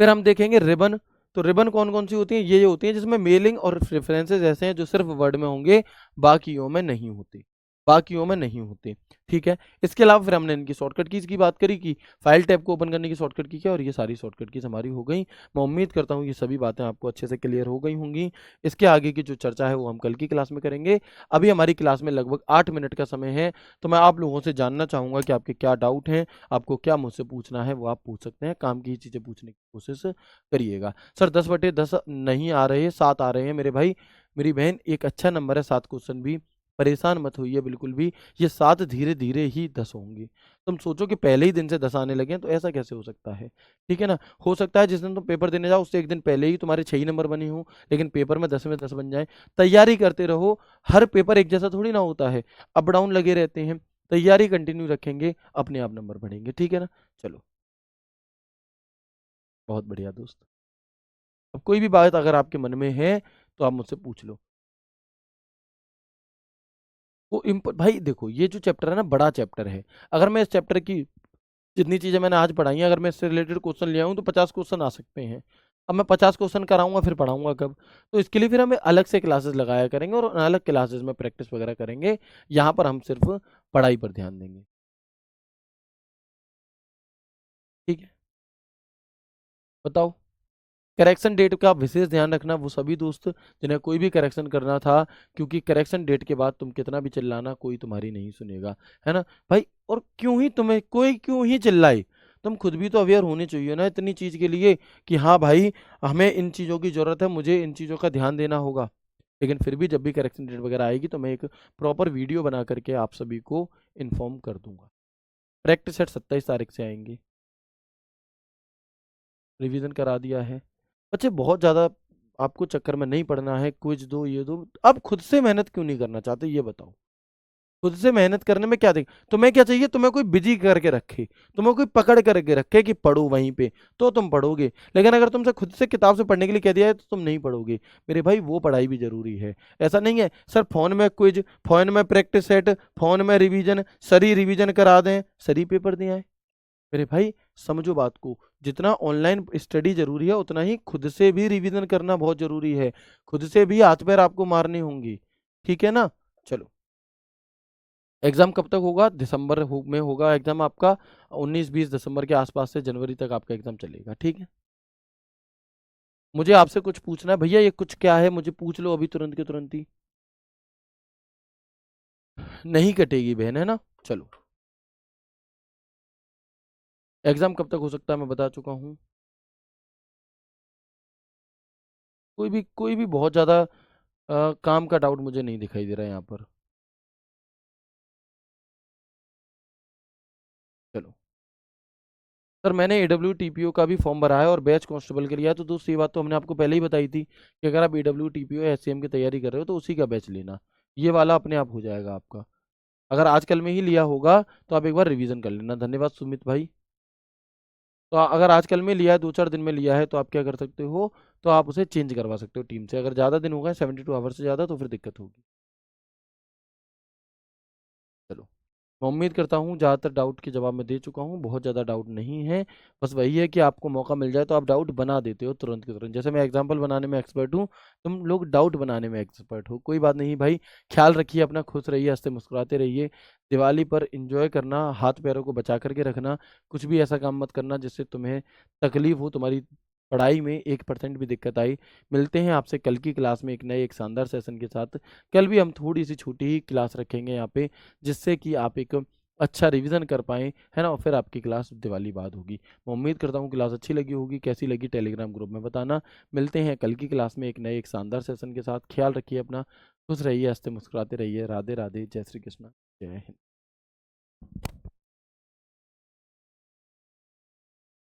फिर हम देखेंगे रिबन। तो रिबन कौन कौन सी होती है, ये होती है जिसमें मेलिंग और रेफरेंसेस ऐसे हैं जो सिर्फ वर्ड में होंगे, बाकियों में नहीं होते, बाकियों में नहीं होते। ठीक है। इसके अलावा फिर हमने इनकी शॉर्टकट कीज की बात करी कि फाइल टैब को ओपन करने की शॉर्टकट की क्या, और ये सारी शॉर्टकट कीज हमारी हो गई। मैं उम्मीद करता हूँ ये सभी बातें आपको अच्छे से क्लियर हो गई होंगी। इसके आगे की जो चर्चा है वो हम कल की क्लास में करेंगे। अभी हमारी क्लास में लगभग 8 मिनट का समय है, तो मैं आप लोगों से जानना चाहूंगा कि आपके क्या डाउट हैं, आपको क्या मुझसे पूछना है वो आप पूछ सकते हैं, काम की ही चीज़ें पूछने की कोशिश करिएगा। सर 10/10 नहीं आ रहे, 7 आ रहे हैं मेरे भाई मेरी बहन, एक अच्छा नंबर है 7 क्वेश्चन भी, परेशान मत होइए बिल्कुल भी। ये 7 धीरे धीरे ही 10 होंगे। तुम सोचो कि पहले ही दिन से 10 आने लगे हैं, तो ऐसा कैसे हो सकता है। ठीक है ना। हो सकता है जिस दिन तुम पेपर देने जाओ उससे एक दिन पहले ही तुम्हारे 6 ही नंबर बने हों, लेकिन पेपर में 10 बन जाए। तैयारी करते रहो, हर पेपर एक जैसा थोड़ी ना होता है, अप डाउन लगे रहते हैं। तैयारी कंटिन्यू रखेंगे, अपने आप नंबर बढ़ेंगे। ठीक है ना। चलो, बहुत बढ़िया दोस्त। अब कोई भी बात अगर आपके मन में है तो आप मुझसे पूछ लो। वो भाई देखो, ये जो चैप्टर है ना, बड़ा चैप्टर है। अगर मैं इस चैप्टर की जितनी चीजें मैंने आज पढ़ाई हैं, अगर मैं इससे रिलेटेड क्वेश्चन ले आऊँ तो 50 क्वेश्चन आ सकते हैं। अब मैं 50 क्वेश्चन कराऊंगा, फिर पढ़ाऊंगा कब। तो इसके लिए फिर हमें अलग से क्लासेस लगाया करेंगे, और अलग क्लासेस में प्रैक्टिस वगैरह करेंगे। यहाँ पर हम सिर्फ पढ़ाई पर ध्यान देंगे। ठीक है। बताओ। करेक्शन डेट का विशेष ध्यान रखना, वो सभी दोस्त जिन्हें कोई भी करेक्शन करना था, क्योंकि करेक्शन डेट के बाद तुम कितना भी चिल्लाना, कोई तुम्हारी नहीं सुनेगा, है ना भाई। और क्यों ही तुम्हें कोई क्यों ही चिल्लाए, तुम खुद भी तो अवेयर होने चाहिए ना इतनी चीज के लिए, कि हाँ भाई हमें इन चीज़ों की ज़रूरत है, मुझे इन चीज़ों का ध्यान देना होगा। लेकिन फिर भी जब भी करेक्शन डेट वगैरह आएगी तो मैं एक प्रॉपर वीडियो बना करके आप सभी को इन्फॉर्म कर दूंगा। प्रैक्टिस सेट 27 तारीख से आएंगे। रिवीजन करा दिया है। बच्चे बहुत ज़्यादा आपको चक्कर में नहीं पड़ना है, क्विज दो ये दो, अब खुद से मेहनत क्यों नहीं करना चाहते ये बताओ। खुद से मेहनत करने में क्या देख, तुम्हें क्या चाहिए, तुम्हें कोई बिजी करके रखे, तुम्हें कोई पकड़ करके रखे कि पढ़ो वहीं पे, तो तुम पढ़ोगे। लेकिन अगर तुमसे खुद से किताब से पढ़ने के लिए कह दिया है तो तुम नहीं पढ़ोगे। मेरे भाई वो पढ़ाई भी जरूरी है। ऐसा नहीं है सर फोन में क्विज, फोन में प्रैक्टिस सेट, फोन में रिवीजन, सरी रिवीजन करा दें, सरी पेपर दिए आए। मेरे भाई समझो बात को, जितना ऑनलाइन स्टडी जरूरी है उतना ही खुद से भी रिवीजन करना बहुत जरूरी है। खुद से भी हाथ पैर आपको मारने होंगे। ठीक है ना। चलो, एग्जाम कब तक होगा, में होगा एग्जाम आपका। 19-20 दिसंबर के आसपास से जनवरी तक आपका एग्जाम चलेगा। ठीक है। मुझे आपसे कुछ पूछना है भैया, ये कुछ क्या है मुझे पूछ लो अभी तुरंत के तुरंत ही। नहीं कटेगी बहन, है ना। चलो, एग्जाम कब तक हो सकता है मैं बता चुका हूँ। कोई भी बहुत ज्यादा काम का डाउट मुझे नहीं दिखाई दे रहा है यहाँ पर। चलो सर, मैंने AWTPO का भी फॉर्म भरा है और बैच कांस्टेबल के लिए है, तो दोस्त ये बात तो हमने आपको पहले ही बताई थी कि अगर आप AWTPO या SCM की तैयारी कर रहे हो तो उसी का बैच लेना। ये वाला अपने आप हो जाएगा आपका। अगर आजकल में ही लिया होगा तो आप एक बार रिवीजन कर लेना। धन्यवाद सुमित भाई। तो अगर आजकल में लिया है, 2-4 दिन में लिया है, तो आप क्या कर सकते हो, तो आप उसे चेंज करवा सकते हो टीम से। अगर ज़्यादा दिन हो गए, 72 आवर्स से ज़्यादा, तो फिर दिक्कत होगी। चलो, मैं उम्मीद करता हूँ ज़्यादातर डाउट के जवाब मैं दे चुका हूँ, बहुत ज़्यादा डाउट नहीं है। बस वही है कि आपको मौका मिल जाए तो आप डाउट बना देते हो तुरंत के तुरंत। जैसे मैं एग्जांपल बनाने में एक्सपर्ट हूँ, तुम लोग डाउट बनाने में एक्सपर्ट हो। कोई बात नहीं भाई, ख्याल रखिए अपना, खुश रहिए, हंसते मुस्कुराते रहिए। दिवाली पर इंजॉय करना, हाथ पैरों को बचा करके रखना। कुछ भी ऐसा काम मत करना जिससे तुम्हें तकलीफ हो, तुम्हारी पढ़ाई में 1% भी दिक्कत आई। मिलते हैं आपसे कल की क्लास में एक नए एक शानदार सेशन के साथ। कल भी हम थोड़ी सी छोटी ही क्लास रखेंगे यहाँ पे, जिससे कि आप एक अच्छा रिवीजन कर पाएँ, है ना? और फिर आपकी क्लास दिवाली बाद होगी। मैं उम्मीद करता हूँ क्लास अच्छी लगी होगी, कैसी लगी टेलीग्राम ग्रुप में बताना। मिलते हैं कल की क्लास में एक नए एक शानदार सेशन के साथ। ख्याल रखिए अपना, खुश रहिए, हँसते मुस्कुराते रहिए। राधे राधे, जय श्री कृष्ण, जय हिंद।